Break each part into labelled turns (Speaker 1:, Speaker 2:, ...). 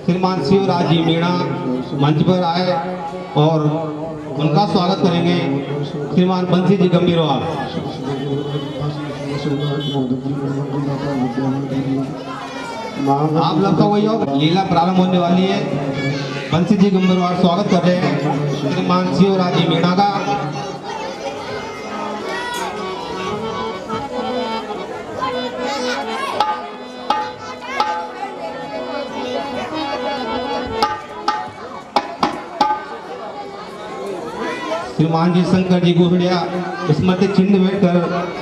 Speaker 1: श्रीमान शिवराज जी मीणा मंच पर आए और उनका स्वागत करेंगे श्रीमान बंसी जी गंभीरवाल। आप लोग का वही लीला प्रारंभ होने वाली है। बंसी जी गंभीरवाल स्वागत कर रहे हैं श्रीमान शिवराज जी मीणा का। श्रीमान जी शंकर जी गुहड़िया स्मृति चिन्ह भेंट कर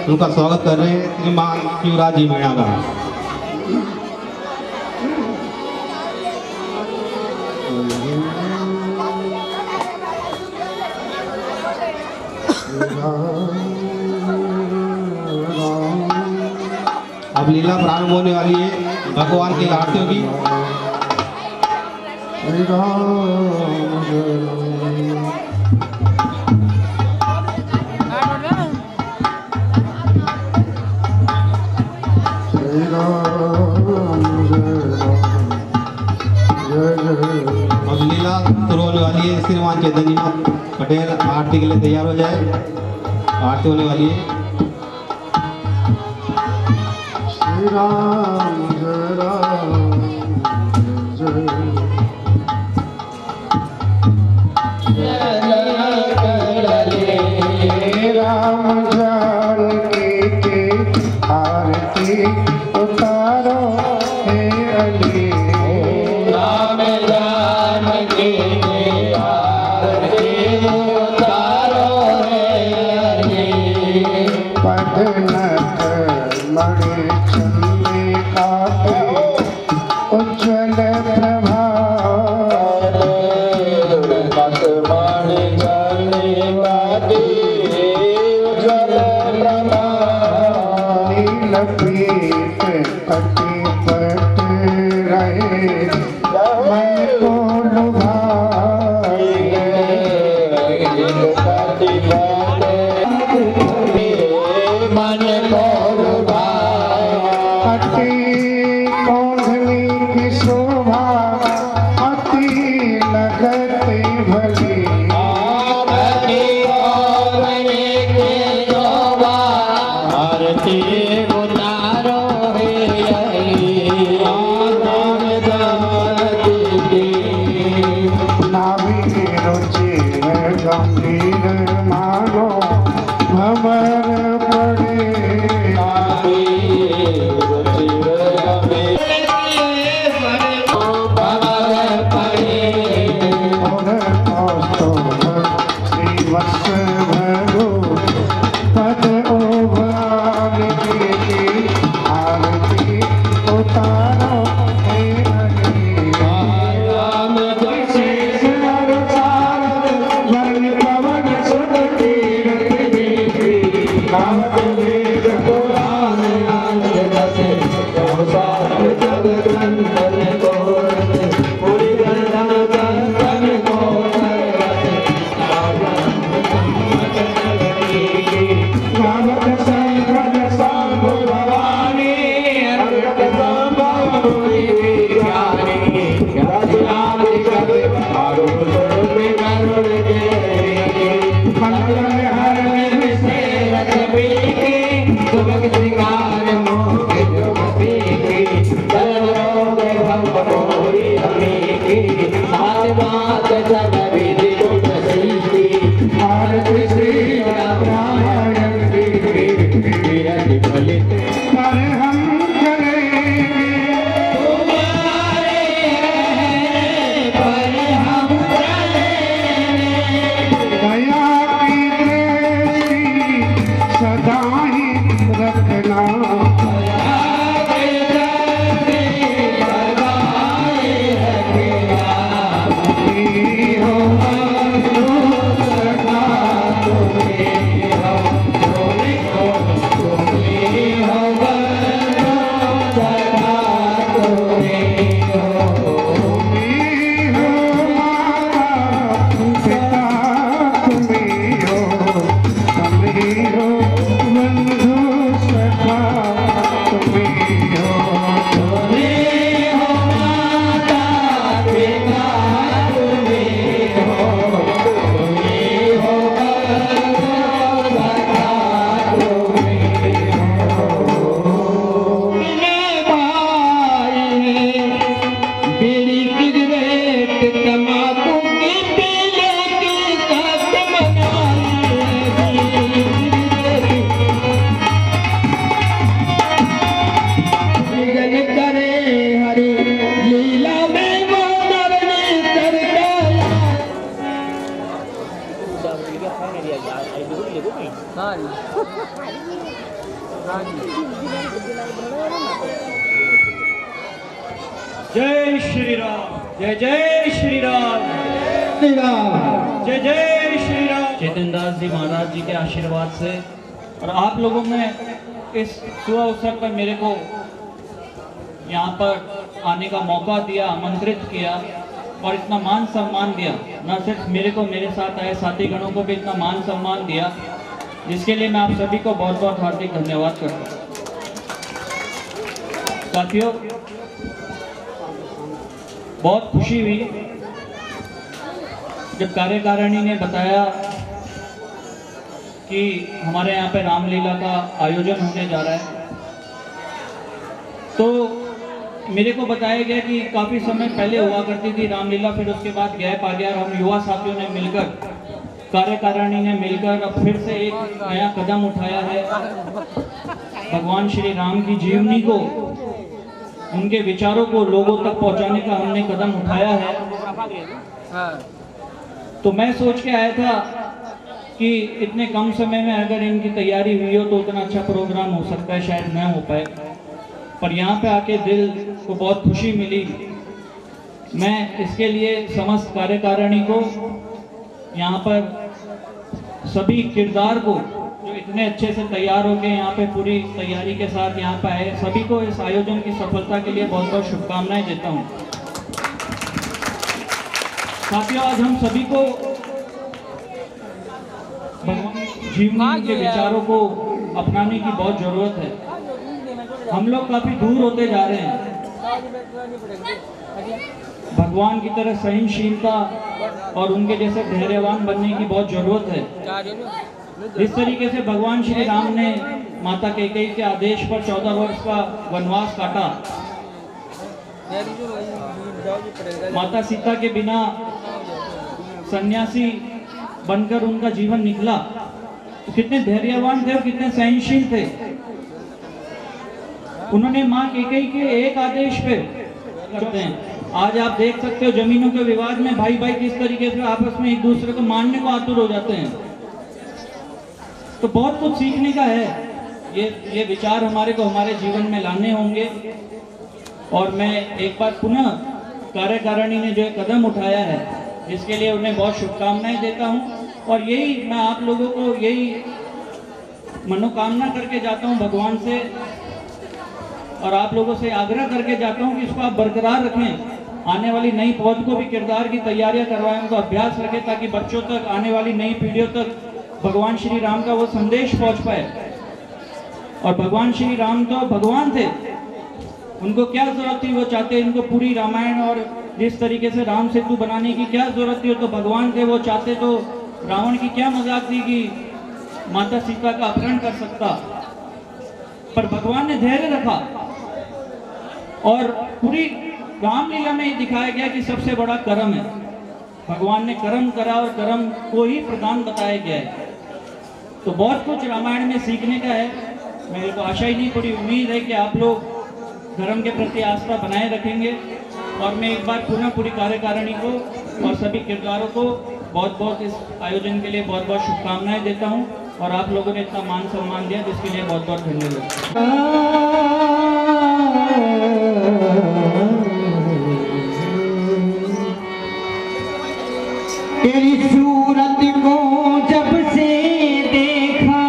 Speaker 1: उनका स्वागत कर रहे हैं श्रीमान शिवराज जी मीणा का। अब लीला प्रारंभ होने वाली है भगवान की आरतियों की। अब लीला शुरू होने वाली है। श्रीमान चेतन जी पटेल आरती के लिए तैयार हो जाए। आरती होने वाली है। श्री राम जय राम जय राम जानकी की आरती उतारो हे अली। राम जानकी की आरती उतारो हे अली। पदनत मणि चंद्रिका उज्ज्वल प्रभा पीत कटी पट रहे मन को लुभाए। मन को लुभाए अति कौंधली की शोभा अति लगती भली। गंभीर मानो भंवर पड़े। श्रीवत्स भगो पद उभार की आरती उतारो हे हरि। राम
Speaker 2: करे हरि लीला में वो नरनी करता
Speaker 3: जय श्री राम, जय जय श्री राम,
Speaker 2: श्री राम।
Speaker 3: जय जय श्री राम। चेतन दास जी महाराज जी के आशीर्वाद से और आप लोगों ने इस शुभ अवसर पर मेरे को यहाँ पर आने का मौका दिया, आमंत्रित किया और इतना मान सम्मान दिया। न सिर्फ मेरे को, मेरे साथ आए साथी गणों को भी इतना मान सम्मान दिया, जिसके लिए मैं आप सभी को बहुत बहुत हार्दिक धन्यवाद करता हूँ। साथियों, बहुत खुशी हुई जब कार्यकारिणी ने बताया कि हमारे यहाँ पे रामलीला का आयोजन होने जा रहा है। तो मेरे को बताया गया कि काफ़ी समय पहले हुआ करती थी रामलीला, फिर उसके बाद गैप आ गया और हम युवा साथियों ने मिलकर, कार्यकारिणी ने मिलकर अब फिर से एक नया कदम उठाया है। भगवान श्री राम की जीवनी को, उनके विचारों को लोगों तक पहुंचाने का हमने कदम उठाया है। तो मैं सोच के आया था कि इतने कम समय में अगर इनकी तैयारी हुई हो तो उतना अच्छा प्रोग्राम हो सकता है, शायद न हो पाए, पर यहाँ पे आके दिल को बहुत खुशी मिली। मैं इसके लिए समस्त कार्यकारिणी को, यहाँ पर सभी किरदार को जो इतने अच्छे से तैयार होकर यहाँ पे पूरी तैयारी के साथ यहाँ पे आए, सभी को इस आयोजन की सफलता के लिए बहुत बहुत शुभकामनाएं देता हूँ। साथियों, आज हम सभी को भगवान जीवनी के विचारों को अपनाने की बहुत जरूरत है। हम लोग काफी दूर होते जा रहे हैं। भगवान की तरह सहनशीलता और उनके जैसे धैर्यवान बनने की बहुत जरूरत है। जिस तरीके से भगवान श्री राम ने माता कैकेयी के आदेश पर 14 वर्ष का वनवास काटा, माता सीता के बिना सन्यासी बनकर उनका जीवन निकला, तो कितने धैर्यवान थे और कितने सहनशील थे। उन्होंने माँ कैकेयी के एक आदेश पे करते हैं। आज आप देख सकते हो जमीनों के विवाद में भाई भाई किस तरीके से आपस में एक दूसरे को मारने को आतुर हो जाते हैं। तो बहुत कुछ सीखने का है। ये विचार हमारे को हमारे जीवन में लाने होंगे। और मैं एक बार पुनः कार्यकारिणी ने जो कदम उठाया है, इसके लिए उन्हें बहुत शुभकामनाएं देता हूं। और यही मैं आप लोगों को यही मनोकामना करके जाता हूं भगवान से, और आप लोगों से आग्रह करके जाता हूं कि इसको आप बरकरार रखें। आने वाली नई पौध को भी किरदार की तैयारियां करवाएं, उनको अभ्यास रखें, ताकि बच्चों तक, आने वाली नई पीढ़ियों तक भगवान श्री राम का वो संदेश पहुंच पाए। और भगवान श्री राम तो भगवान थे, उनको क्या जरूरत थी, वो चाहते इनको पूरी रामायण और जिस तरीके से राम सेतु बनाने की क्या जरूरत थी, तो भगवान थे, वो चाहते तो रावण की क्या मजाक थी कि माता सीता का अपहरण कर सकता। पर भगवान ने धैर्य रखा और पूरी रामलीला में ये दिखाया गया कि सबसे बड़ा कर्म है। भगवान ने कर्म करा और कर्म को ही प्रधान बताया गया है। तो बहुत कुछ रामायण में सीखने का है। मेरे को आशा ही नहीं, पूरी उम्मीद है कि आप लोग धर्म के प्रति आस्था बनाए रखेंगे। और मैं एक बार पुनः पूरी कार्यकारिणी को और सभी किरदारों को बहुत बहुत इस आयोजन के लिए बहुत बहुत शुभकामनाएं देता हूं। और आप लोगों ने इतना मान सम्मान दिया, जिसके लिए बहुत बहुत धन्यवाद।
Speaker 2: तेरी सूरत को जब से देखा,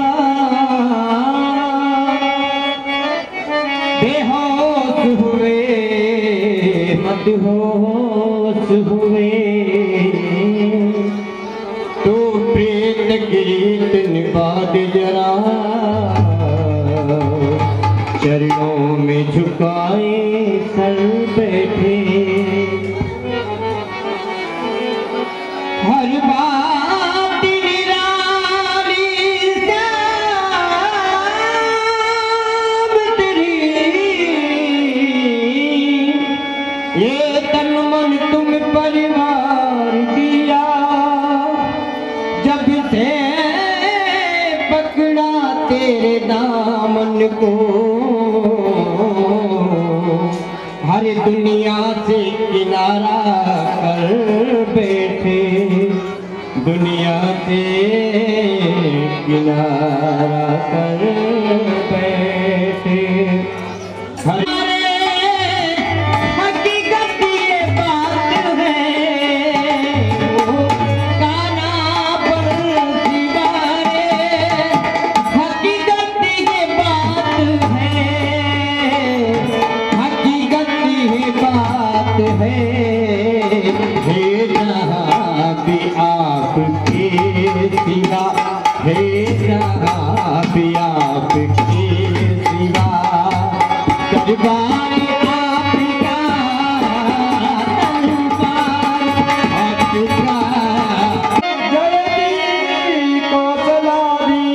Speaker 2: बेहोश हुए मदहोश हुए, तो प्रेत गीत निभा दे जरा, चरणों में झुकाए सर बैठे। हर बात निराली श्याम तेरी, ये तन मन तुम परिवार दिया, जब से पकड़ा तेरे दामन को, हर दुनिया से किनारा कर बैठे, दुनिया से किनारा कर बैठे। हमारे हकीकत ये बात है, वो काना पर दीवारे, हकीकत ये बात है, हकीकत ये बात है। हे जहाँ भी आपके सिवा, हे जहाँ भी आपके सिवा, दरबार आपका, दरबार आपका। जयती कौशलादी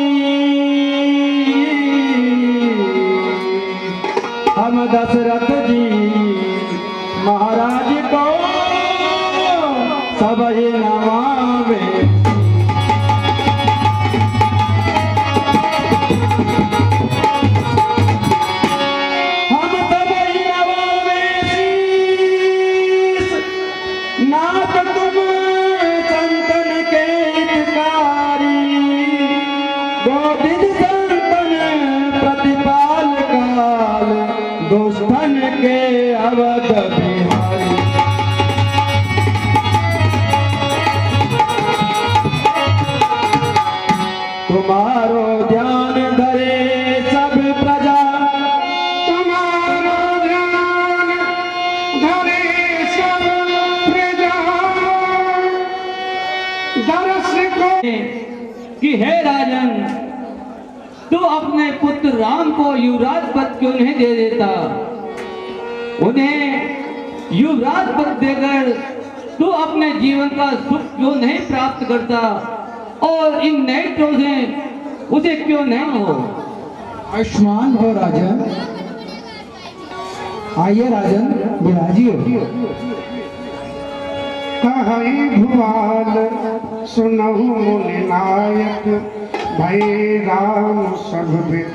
Speaker 2: हम दशरथ जी महाराज को सब ही नमावे। हम सब ही नमावे शीश, नाथ तुम संतन के हितकारी, गोविंद संतन प्रतिपाल काल, दुष्टन के अवध बिहारी। तुम्हारो ध्यान धरे सब प्रजा, तुम्हारो ध्यान धरे सब प्रजा, दरस को
Speaker 3: कि हे राजन, तू अपने पुत्र राम को युवराज पद क्यों नहीं दे देता? उन्हें युवराज पद देकर तू अपने जीवन का सुख क्यों नहीं प्राप्त करता? और इन नाइटों से उसे क्यों नहीं हो?
Speaker 2: आयुष्मान हो राजन। आइए राजन, विराजिए।
Speaker 4: कहि भुआल सुनहु मुनि नायक, भई राम सब विध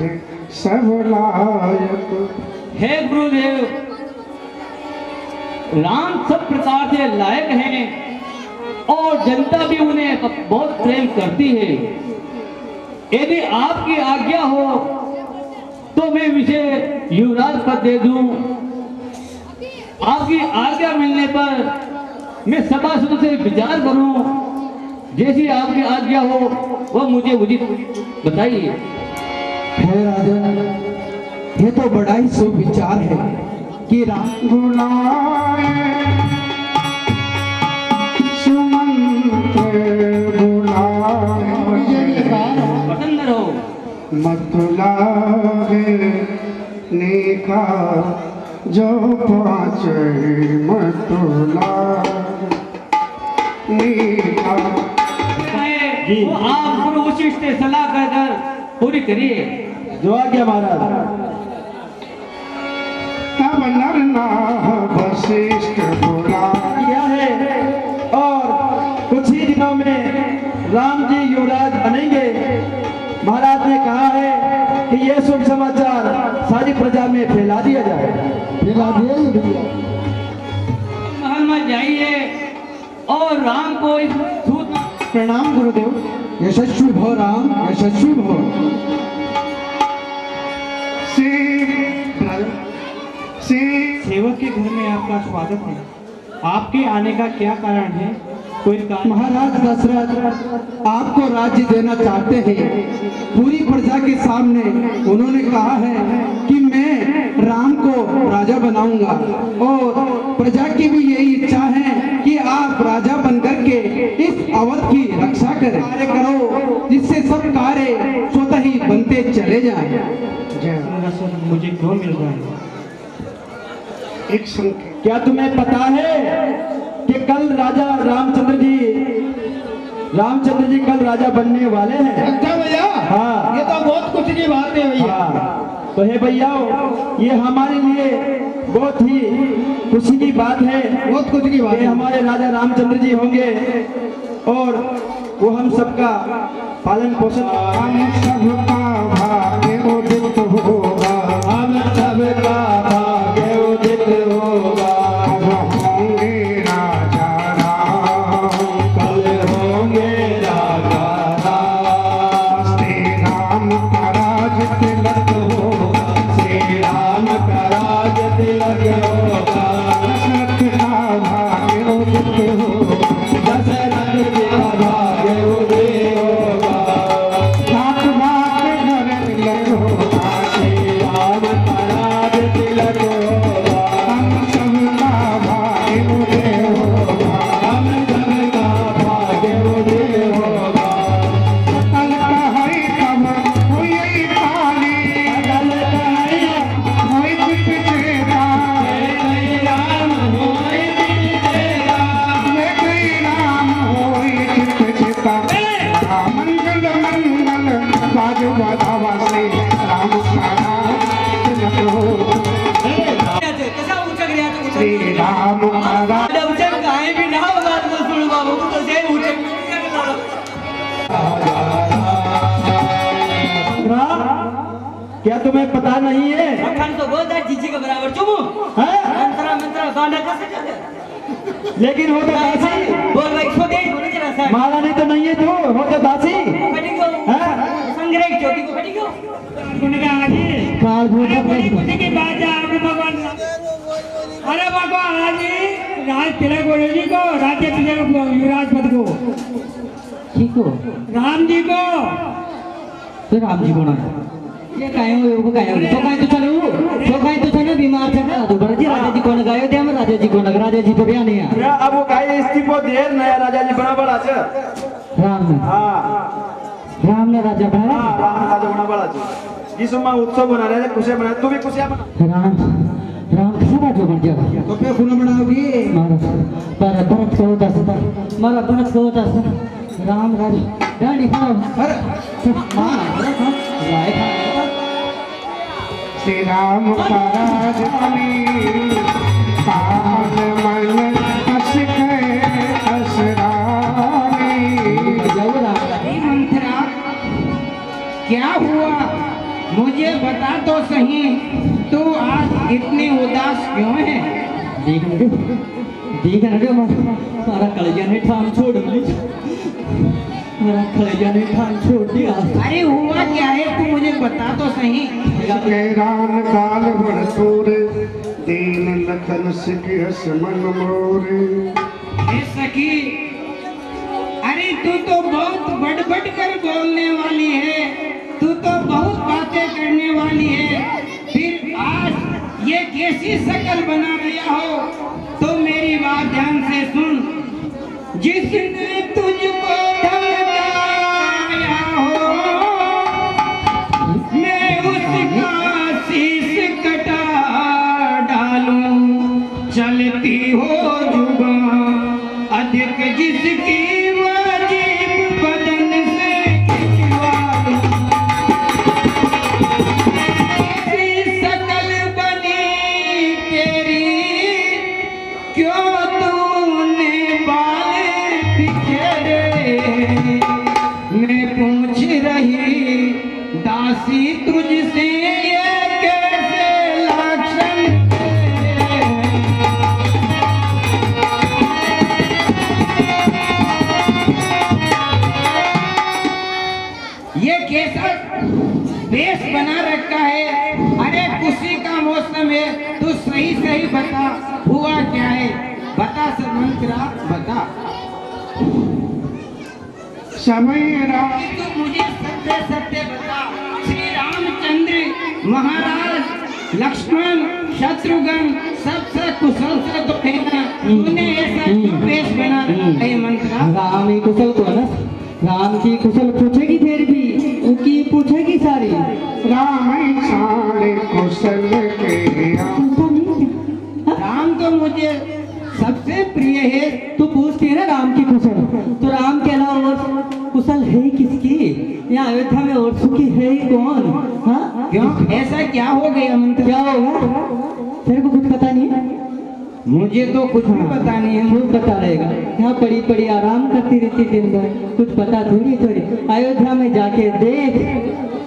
Speaker 4: सब लायक।
Speaker 3: हे गुरुदेव, राम सब प्रकार से लायक हैं और जनता भी उन्हें बहुत प्रेम करती है। यदि आपकी आज्ञा हो तो मैं इसे युवराज पद दे दूं। आपकी आज्ञा मिलने पर मैं सभासदों से विचार करूं। जैसी आपकी आज्ञा हो वह मुझे उचित बताइए।
Speaker 2: हे राजन, ये तो बड़ा ही सुविचार है कि राम
Speaker 4: बुलाए सुमंत्र बुलाए,
Speaker 3: प्रसन्न रहो।
Speaker 4: मत लागे नेका जो पाचे, मत लागे नेका।
Speaker 3: वो आप गुरु वशिष्ठ से सलाह कर पूरी करिए।
Speaker 2: जो आज्ञा महाराज।
Speaker 4: तब नर नाह वशिष्ठ बुला,
Speaker 2: किया है और कुछ ही दिनों में राम जी युवराज बनेंगे। महाराज ने कहा है कि ये शुभ समाचार सारी प्रजा में फैला दिया जाए। फैला दिया भैया।
Speaker 3: महल में जाइए और राम को इस सूत।
Speaker 2: प्रणाम गुरुदेव। यशस्वी भव राम, यशस्वी भव।
Speaker 3: सेवक के घर में आपका स्वागत है। आपके आने का क्या कारण है? कोई कारण?
Speaker 2: महाराज दशरथ आपको राज्य देना चाहते हैं। पूरी प्रजा के सामने उन्होंने कहा है कि मैं राम को राजा बनाऊंगा और प्रजा की भी यही इच्छा है कि आप राजा बनकर के इस अवध की रक्षा करें। कार्य करो जिससे सब कार्य स्वतः ही बनते चले जाएं।
Speaker 3: मुझे क्यों मिल रहा है?
Speaker 4: एक संकेत।
Speaker 2: क्या तुम्हें पता है कि कल राजा रामचंद्र जी कल राजा बनने वाले हैं?
Speaker 4: अच्छा भैया,
Speaker 2: हाँ,
Speaker 4: ये तो बहुत कुछ की बात है भैया।
Speaker 2: हाँ, तो हे भैया, ये हमारे लिए बहुत ही खुशी की बात है।
Speaker 4: बहुत कुछ की बात
Speaker 2: ये
Speaker 4: है।
Speaker 2: हमारे राजा रामचंद्र जी होंगे और वो हम सबका पालन पोषण।
Speaker 4: हम सबका भाग्य उदित होगा,
Speaker 2: हम सबका भाग्य उदित होगा।
Speaker 4: राम का
Speaker 3: उचक गाय भी ना बात में सुन बाबू तो से उचक
Speaker 2: क्या तुम्हें पता नहीं है?
Speaker 3: अखन तो बोलता है जीजी के बराबर चुप मंत्रा मंत्रा गाना कैसे चले
Speaker 2: लेकिन हो तो दासी
Speaker 3: बोल भाई छोटे बोले जरा सा
Speaker 2: माला नहीं तो नहीं है तू, हो तो दासी
Speaker 3: फटी को संग्रह चोटी को फटी को
Speaker 5: उनका आगे
Speaker 2: काल भूत
Speaker 5: कुछ की बात है आपके भगवान अरे भगवान आजी राज तिलक गोरे जी को राज्य तिलक युवराज पद को
Speaker 2: ठीक हो
Speaker 5: राम जी को
Speaker 2: तो राम जी को ना ये काहे हो वो काहे हो तो काहे तो चलो बीमार था तो बरजी राजा जी कोण गायो ते हम राजा जी कोण राजा जी तो बया नहीं है
Speaker 6: अब वो काहे इस्तीफो देर नया राजा जी बड़ा बड़ा छे
Speaker 2: राम ने राजा बनाया
Speaker 6: राम राजा बड़ा बड़ा छे इस में उत्सव बना रहे थे खुशियां बना तू भी खुशियां बना
Speaker 2: राम कैसा राजा बन गया तो पे खून बनाओगी मारा भरत को होता था मारा भरत को होता था राम राजा डांडी खाओ अरे राय
Speaker 4: श्री राम का राज पावन मन हस गए असरानी।
Speaker 2: मंत्रा क्या हुआ मुझे बता तो सही, तू आज इतनी उदास क्यों है? देख न मारा कलेजा ने ठान छोड़ दी, मेरा कलेजा ने ठान छोड़ दिया। अरे हुआ क्या है तू मुझे बता तो सही।
Speaker 4: राम काल भरतूर दीन लखन सिख हस मन मोरे।
Speaker 2: सखी अरे तू तो बहुत बढ़ कर बोलने वाली है, तू तो बहुत बातें करने वाली है, फिर आज ये कैसी शकल बना रहा हो? तो मेरी बात ध्यान से सुन। जिसने तुझको धमकाया हो मैं उसका शीश कटा डालूं। चलती हो जुबान अधिक जिसकी वाजिब बदन से खिंचवा दूं। ऐसी शकल बनी तेरी क्यों तूने बाल बिखेरे। मैं पूछ रही दासी तुझसे ये कैसे लक्षण तेरे। ये कैसा वेश बना रखा है? अरे खुशी का मौसम है, तू सही सही बता हुआ क्या है? बता मंत्रा बता।
Speaker 4: समय राम
Speaker 2: तू मुझे सत्य सत्य बता। श्री रामचंद्र महाराज लक्ष्मण शत्रुघ्न सबसे कुशल से तो है ना, तूने ऐसा क्यों वेश बना रखा है मंत्रा?
Speaker 7: राम ही कुशल को ना, राम की कुशल पूछेगी फिर भी उनकी पूछेगी सारी।
Speaker 4: राम छाड़े कुशल के
Speaker 2: राम तो मुझे सबसे प्रिय है।
Speaker 7: तू पूछती है ना राम की कुशल, तो राम के अलावा और कुशल है किसकी? यहाँ अयोध्या में और सुखी है ही कौन? हाँ
Speaker 2: क्यों ऐसा क्या हो गया मंत्र?
Speaker 7: क्या होगा तेरे को कुछ पता नहीं है?
Speaker 2: मुझे तो कुछ भी पता नहीं है।
Speaker 7: क्यों पता रहेगा? यहाँ पड़ी पड़ी आराम करती रहती दिन भर, कुछ पता थोड़ी थोड़ी। अयोध्या में जाके देख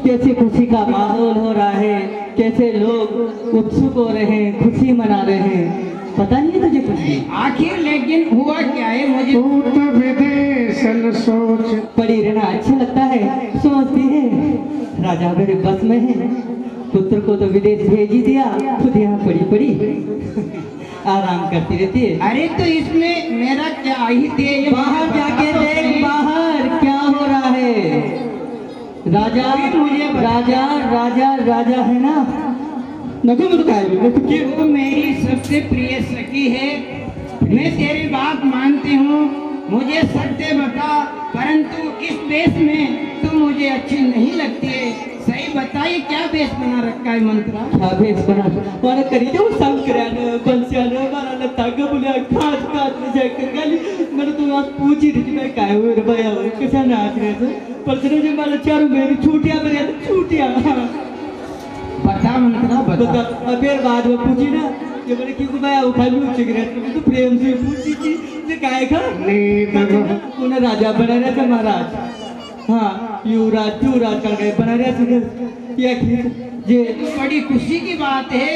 Speaker 7: कैसे खुशी का माहौल हो रहा है, कैसे लोग उत्सुक हो रहे हैं, खुशी मना रहे हैं। पता नहीं है तुझे कुछ भी?
Speaker 2: आखिर लेकिन हुआ क्या है? मुझे
Speaker 4: भूत विदेशन सोच
Speaker 7: पड़ी रहना अच्छा लगता है, सोचती है राजा मेरे बस में है, पुत्र को तो विदेश भेज ही दिया, खुद यहाँ पड़ी पड़ी आराम करती रहती है।
Speaker 2: अरे तो इसमें मेरा क्या ही थे?
Speaker 7: बाहर जाके देख बाहर क्या हो रहा है। राजा राजा राजा राजा है ना, नको मुझे
Speaker 2: वो मेरी सबसे प्रिय सखी है, मैं तेरी बात मानती हूँ, मुझे सत्य बता, परंतु इस वेश में तू मुझे अच्छी नहीं लगती है। सही बताइए क्या वेश बना रखा है मंत्रा?
Speaker 7: क्या भेष बना वाला करी जो संक्रांत बंसियाने वाला लगता है बोले खास खास में जाकर गाली मैंने तो आज पूछी थी कि मैं काय हुए रे भैया कैसा नाच रहे थे पर तेरे जो माला चारों मेरी छूटियां बने छूटियां
Speaker 2: बता मंत्रा बता।
Speaker 7: फिर बाद में पूछी ना कि ये बोले क्यों मैं उठा लूँ सिगरेट तो प्रेम से पूछी थी ये काय खा उन्हें राजा बना रहे थे महाराज हाँ युवराज युवराज कर गए बना रहे थे या ये
Speaker 2: बड़ी खुशी की बात है।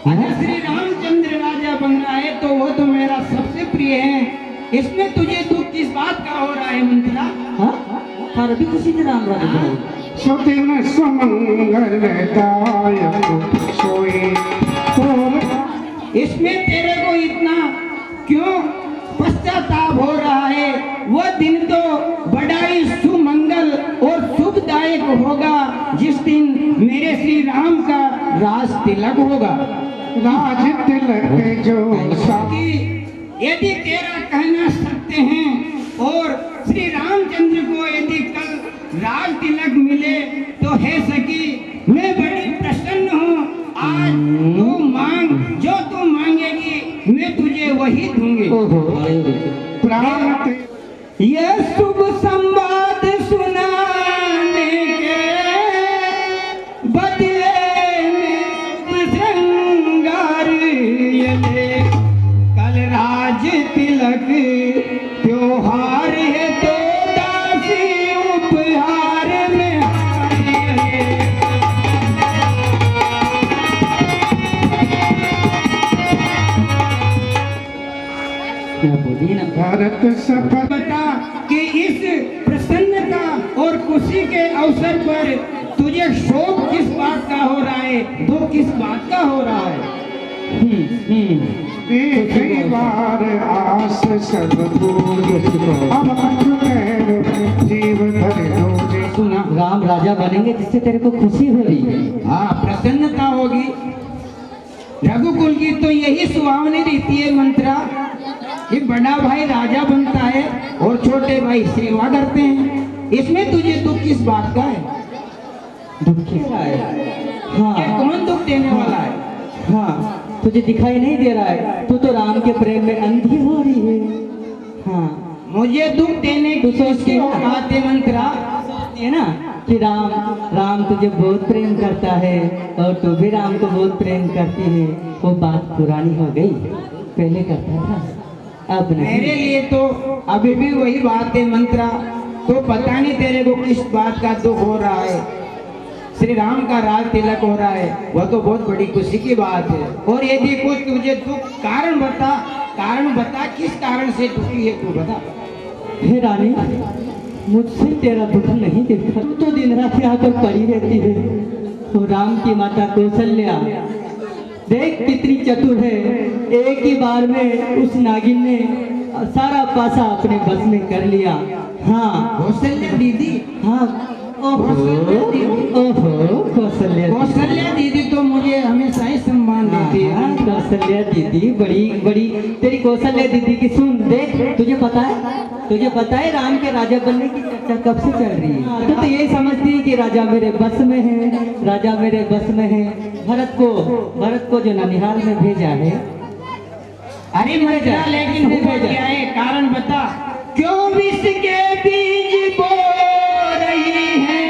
Speaker 2: अगर श्री रामचंद्र राजा बन रहा है तो वो तो मेरा सबसे प्रिय है। इसमें तुझे दुख किस बात का हो रहा है मंत्रा?
Speaker 7: हाँ तारा भी खुशी से राम राजा बना
Speaker 4: सुदिन सुमंगल दायक सोई और
Speaker 2: इसमें तेरे को इतना क्यों पश्चाताप हो रहा है? वो दिन तो बड़ा ही सुमंगल और शुभदायक होगा जिस दिन मेरे श्री राम का राज तिलक होगा।
Speaker 4: राज तिलक जो
Speaker 2: कि यदि तेरा कहना सत्य है और श्री रामचंद्र को यदि कल राज तिलक मिले तो है सकी मैं बड़ी प्रसन्न हूँ। आज तू मांग जो तू मांगेगी मैं तुझे वही दूंगी।
Speaker 4: प्राण
Speaker 2: यह शुभ संवाद सुनाने के बदले में शुभ श्रृंगार ये ले। कल राज तिलक त्योहार है तो दासी उपहार में
Speaker 7: क्या बोली ना
Speaker 4: भारत सफल
Speaker 2: बता कि इस प्रसन्नता और खुशी के अवसर पर तुझे शोक किस बात का हो रहा है, दुख किस बात का हो रहा है?
Speaker 4: कई बार आस सब अब जीव धर दोजे।
Speaker 2: सुना
Speaker 7: राम राजा बनेंगे जिससे तेरे को खुशी हो रही है।
Speaker 2: हाँ प्रसन्नता होगी। रघुकुल की तो यही सुहावनी रीति है मंत्रा कि बड़ा भाई राजा बनता है और छोटे भाई सेवा करते हैं। इसमें तुझे दुख किस बात का है?
Speaker 7: दुख किसका है? हाँ
Speaker 2: कौन दुख देने वाला है?
Speaker 7: हाँ तुझे दिखाई नहीं दे रहा है तू तो राम के प्रेम में अंधी हो रही है। हाँ
Speaker 2: मुझे दुख देने
Speaker 7: तू
Speaker 2: की
Speaker 7: सोच के
Speaker 2: बात है मंत्रा
Speaker 7: है ना कि राम तुझे बहुत प्रेम करता है और तू भी राम को बहुत प्रेम करती है। वो बात पुरानी हो गई, पहले करता था अब नहीं।
Speaker 2: मेरे लिए तो अभी भी वही बात है मंत्रा। तो पता नहीं तेरे को किस बात का दुख हो रहा है। श्री राम का राज तिलक हो रहा है वह तो बहुत बड़ी खुशी की बात है। और यदि कुछ तुझे दुख कारण बता किस कारण से दुखी है तू बता।
Speaker 7: हे रानी मुझसे तेरा दुख नहीं देखा, तू तो दिन रात यहाँ पर पड़ी रहती है। तो राम की माता कौशल्या देख कितनी चतुर है, एक ही बार में उस नागिन ने सारा पासा अपने बस में कर लिया। हाँ
Speaker 2: कौशल्या दीदी,
Speaker 7: हाँ ओहो
Speaker 2: कौशल्या दीदी तो मुझे हमेशा ही सम्मान देती है।
Speaker 7: कौशल्या दीदी बड़ी तेरी कौशल्या दीदी की सुन देख। तुझे पता है राम के राजा बनने की चर्चा कब से चल रही है। तो यही समझती है कि राजा मेरे बस में है। भरत को जो ननिहाल में भेजा है।
Speaker 2: अरे मजा लेकिन क्या है कारण बता। क्यों विष के बीज बो रही है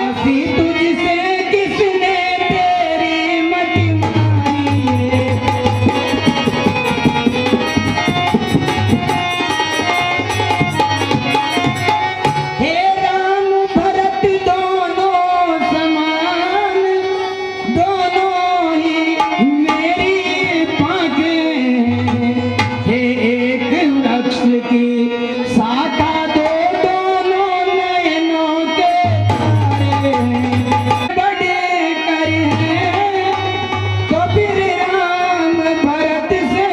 Speaker 2: अभी तुझसे किसने तेरी मति मारी है। हे राम भरत दोनों समान, दोनों ही मेरी पाँखें हे एक वृक्ष की शाखा दो दोनों नयनों के तारे बड़े कर हैं तो फिर राम भरत से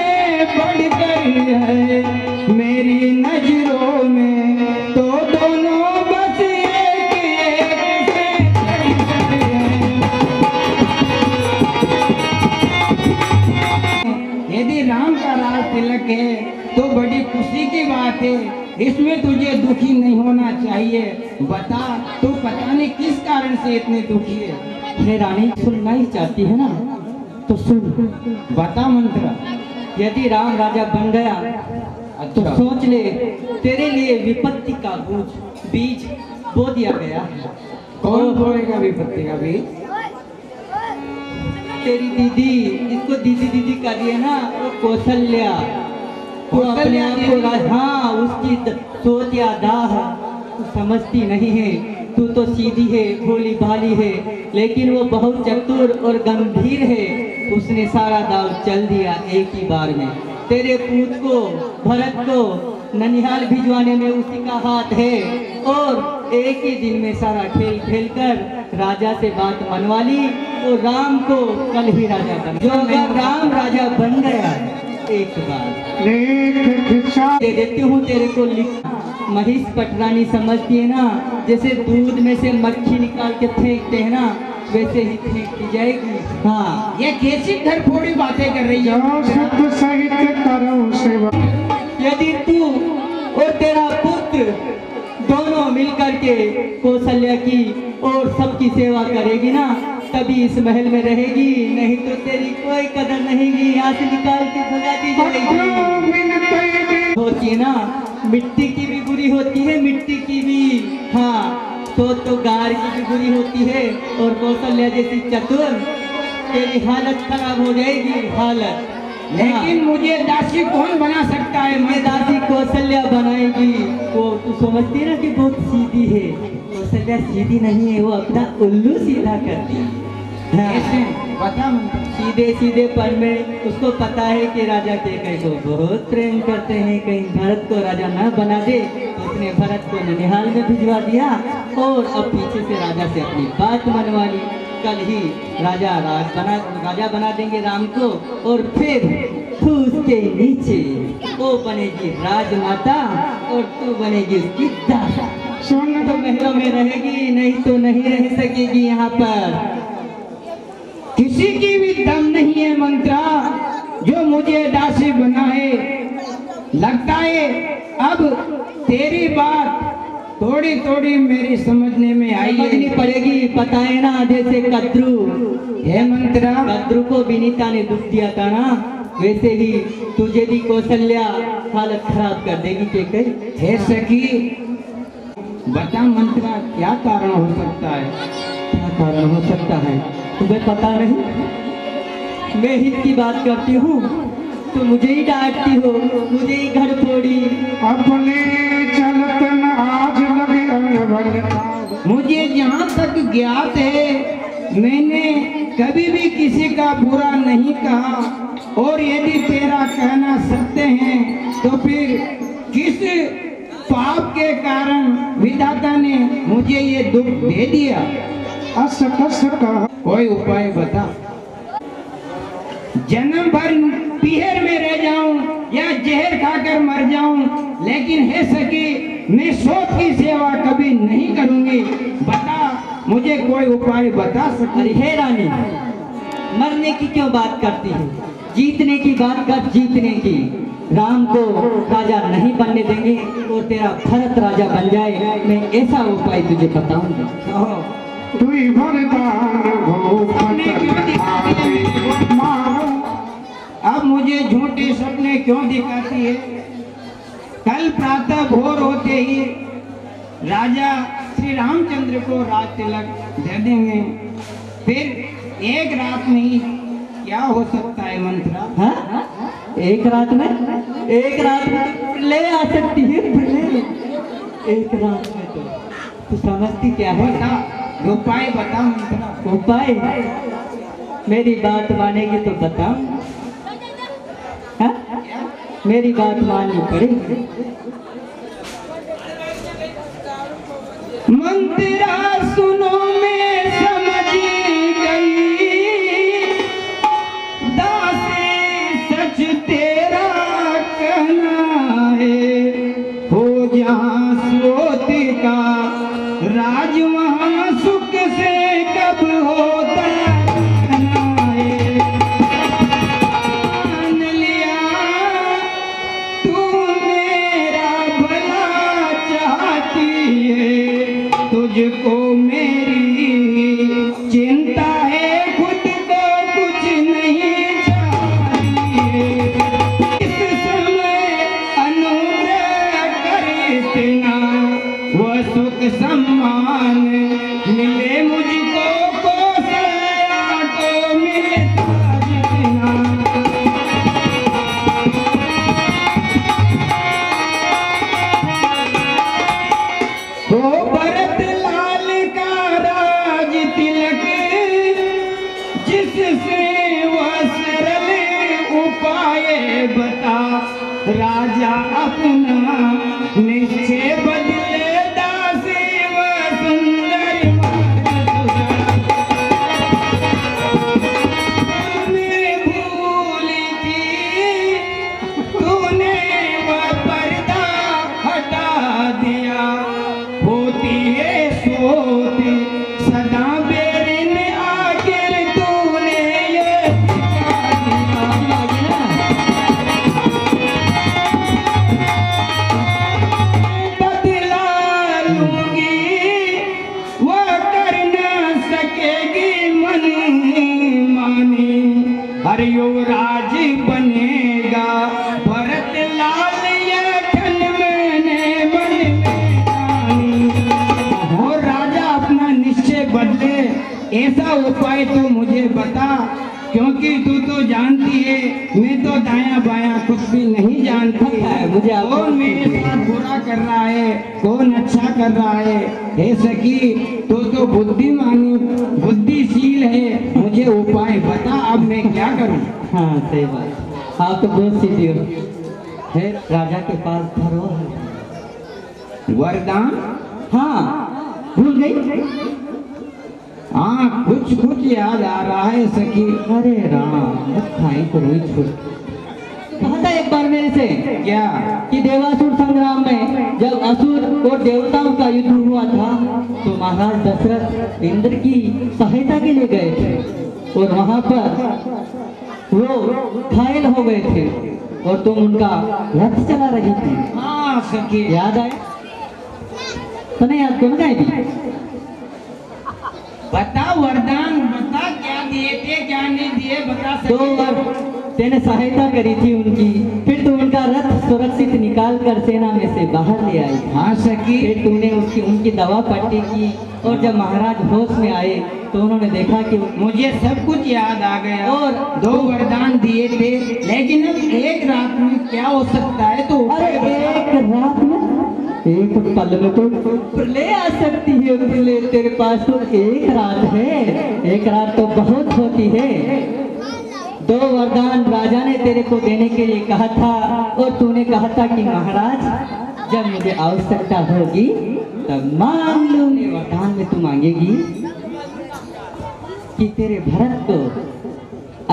Speaker 2: बढ़कर है मेरी नजरों में तो दोनों बस एक से बढ़कर हैं। यदि राम का राज तिलक है तो बड़ी खुशी की बात है। इसमें तुझे दुखी नहीं होना चाहिए। बता तो पता नहीं किस कारण से इतने दुखी है।
Speaker 7: हे रानी सुनना ही चाहती है ना तो सुन।
Speaker 2: बता मंत्रा।
Speaker 7: यदि राम राजा बन गया तो सोच ले तेरे लिए विपत्ति का बीज बो दिया गया।
Speaker 2: कौन बोएगा विपत्ति का बीज?
Speaker 7: तेरी दीदी, इसको दीदी दीदी कर रही है ना, वो कौशल्या, वो अपने आप को, हाँ उसकी सोच या दाह तू समझती नहीं है। तू तो सीधी है, भोली भाली है, लेकिन वो बहुत चतुर और गंभीर है। उसने सारा दाव चल दिया एक ही बार में। तेरे पूत को, भरत को ननिहाल भिजवाने में उसी का हाथ है, और एक ही दिन में सारा खेल खेल कर राजा से बात मनवा ली और राम को कल ही राजा बना। जो अगर राम राजा बन गया एक बार
Speaker 4: लेख खिंचा
Speaker 7: दे देती हूँ तेरे को लिख। महिष पटरानी समझती है ना, जैसे दूध में से मक्खी निकाल के फेंकते हैं ना, वैसे ही फेंक दी जाएगी। हाँ,
Speaker 5: ये कैसी घर फोड़ी बातें कर रही है?
Speaker 4: जो शुद्ध सहित करो सेवा।
Speaker 7: यदि तू और तेरा पुत्र दोनों मिलकर के कौशल्या की और सबकी सेवा करेगी ना, तभी इस महल में रहेगी, नहीं तो तेरी कोई कदर नहीं, यहाँ से निकाल के भगा दी जाएगी। होती है ना, मिट्टी की भी बुरी होती है, मिट्टी की भी, हाँ तो गार की भी बुरी होती है। और कौशल्या जैसी चतुर, तेरी हालत खराब हो जाएगी, हालत।
Speaker 5: लेकिन मुझे दासी कौन बना सकता है?
Speaker 7: ये दासी कौशल्या बनाएगी। वो तू समझती है ना कि बहुत सीधी है, कौशल्या सीधी नहीं है, वो अपना उल्लू सीधा करती है।
Speaker 5: कैसे? बता मुझे।
Speaker 7: सीधे सीधे पर में उसको पता है कि राजा केकई को बहुत प्रेम करते हैं, कहीं भरत को राजा न बना दे, तो उसने भरत को ननिहाल में भिजवा दिया और अब पीछे से राजा से अपनी बात मनवा ली। कल ही राजा बना देंगे राम को, और फिर तू उसके नीचे वो बनेगी राजमाता और तू बनेगी उसकी दासा।
Speaker 4: सुन
Speaker 7: तो महलों में रहेगी, नहीं तो नहीं रह सकेगी यहाँ पर।
Speaker 5: किसी की भी दम नहीं है मंत्रा जो मुझे दासी बनाए। लगता है अब तेरी बात थोड़ी थोड़ी मेरी समझने में आई
Speaker 7: समझनी
Speaker 5: है।
Speaker 7: पड़ेगी, पता है ना, जैसे कद्रू
Speaker 5: हे मंत्रा,
Speaker 7: कद्रू को विनीता ने दुख दिया था ना, वैसे ही तुझे भी कौशल्या हालत खराब कर देगी केकई।
Speaker 5: हे सखी, बता मंत्रा क्या कारण हो सकता है?
Speaker 7: क्या कारण हो सकता है तुम्हें पता नहीं? मैं हित की बात करती हूँ तो मुझे ही डांटती हो, मुझे ही घर फोड़ी।
Speaker 4: अपने चलतन आज लगे अनबल।
Speaker 5: मुझे जहाँ तक ज्ञात है मैंने कभी भी किसी का बुरा नहीं कहा, और यदि तेरा कहना सत्य है तो फिर किस पाप के कारण विधाता ने मुझे ये दुख दे दिया?
Speaker 4: अस कस कहा
Speaker 5: कोई उपाय बता। जन्म भर पीहर में रह जाऊं या जहर खाकर मर जाऊं, लेकिन है सकी मैं सोच की सेवा कभी नहीं करूंगी। बता, मुझे कोई उपाय बता सकती?
Speaker 7: अरे हे रानी, मरने की क्यों बात करती है? जीतने की बात कर, जीतने की। राम को राजा नहीं बनने देंगे और तेरा भरत राजा बन जाए, मैं ऐसा उपाय तुझे बताऊंगा।
Speaker 4: तुई वरदान भूपत मारो।
Speaker 5: अब मुझे झूठे सपने क्यों दिखाती है? कल प्रातः भोर होते ही राजा श्री रामचंद्र को राज तिलक दे देंगे, फिर एक रात में ही क्या हो सकता है मंत्रा?
Speaker 7: हाँ? एक रात में तो ले आ सकती है, एक रात में तो तू समझती क्या है?
Speaker 5: बता, उपाय बता मंत्रा।
Speaker 7: उपाय? मेरी बात मानेगी तो बताओ। हाँ? मेरी बात माननी पड़ेगी।
Speaker 5: मंत्रा सुनो, मैं समझ गई, दासी सच तेरा कहना है। हो जहाँ सोत का राज वहाँ सुख से कब होता है। मान लिया तू मेरा बता राजा अपना निश्चय बदले दासी व सुंदर मैं भूल की तूने वह पर्दा हटा दिया होती है सोती सदा बेरिन आखिर तूने ये बदला लूंगी वो कर न सकेगी मन मानी हर युवराज बनेगा भरत लाल ये ठन मैंने मन और राजा अपना निश्चय बदले ऐसा उपाय तो मुझे बता क्योंकि तू तो जानती है मैं तो दाया बाया कुछ भी नहीं जानती है
Speaker 7: मुझे
Speaker 5: कौन मेरे साथ बुरा कर रहा है कौन अच्छा कर रहा है हे सखी तू तो बुद्धिमानी बुद्धिशील है मुझे उपाय बता अब मैं क्या करूं
Speaker 7: हाँ सही बात, आप तो बहुत सीधी हो। है राजा के पास धरोहर।
Speaker 5: वरदान
Speaker 7: हाँ भूल गई।
Speaker 5: हाँ कुछ याद आ रहा है सखी
Speaker 7: अरे राम खाई को रोई छोड़ कहा था एक बार मेरे से
Speaker 5: क्या
Speaker 7: कि देवासुर संग्राम में जब असुर और देवताओं का युद्ध हुआ था तो महाराज दशरथ इंद्र की सहायता के लिए गए थे और वहां पर वो घायल हो गए थे और तुम उनका रथ चला रही थी।
Speaker 5: हाँ सखी
Speaker 7: याद आए तो नहीं याद कौन गए थी?
Speaker 5: बता वरदान बता क्या दिए थे क्या नहीं दिए बता
Speaker 7: दो
Speaker 5: सखी
Speaker 7: बार तेने सहायता करी थी उनकी, फिर तू उनका रथ सुरक्षित निकाल कर सेना में से बाहर ले आई।
Speaker 5: हाँ सखी
Speaker 7: फिर तूने उनकी दवा पट्टी की और जब महाराज होश में आए तो उन्होंने देखा कि
Speaker 5: मुझे सब कुछ याद आ गया
Speaker 7: और
Speaker 5: दो वरदान दिए थे लेकिन अब एक रात में क्या हो सकता है तो
Speaker 7: अरे एक रात में एक पल में तो ले आ सकती है तेरे पास तो एक रात है, एक रात तो बहुत होती है। दो वरदान राजा ने तेरे को देने के लिए कहा था और तूने कहा था कि महाराज जब मुझे आवश्यकता होगी तब मांग लूंगी। वरदान में तू मांगेगी कि तेरे भरत को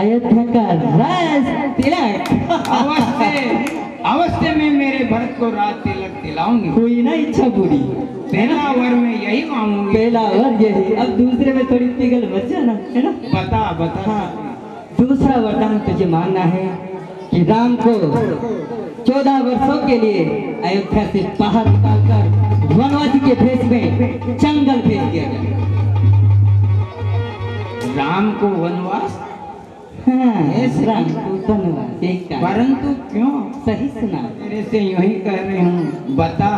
Speaker 7: अयोध्या का राज तिलक
Speaker 5: अवश्य में मेरे भरत को राज तिलक दिलाऊंगी।
Speaker 7: कोई ना इच्छा पूरी।
Speaker 5: पहला वर में यही मांगूंगी।
Speaker 7: पहला वर यही, अब दूसरे में थोड़ी पिघल बचा ना, है ना?
Speaker 5: बता बता।
Speaker 7: हाँ, दूसरा वरदान तुझे मानना है कि राम को 14 वर्षों के लिए अयोध्या से बाहर निकालकर वनवासी के भेष में जंगल भेज दिया जाए।
Speaker 5: राम को वनवास
Speaker 7: हाँ, राम को वनवास, एक का।
Speaker 5: परंतु क्यों?
Speaker 7: सही सुना।
Speaker 5: तेरे से यूं ही कह रही हूँ, बता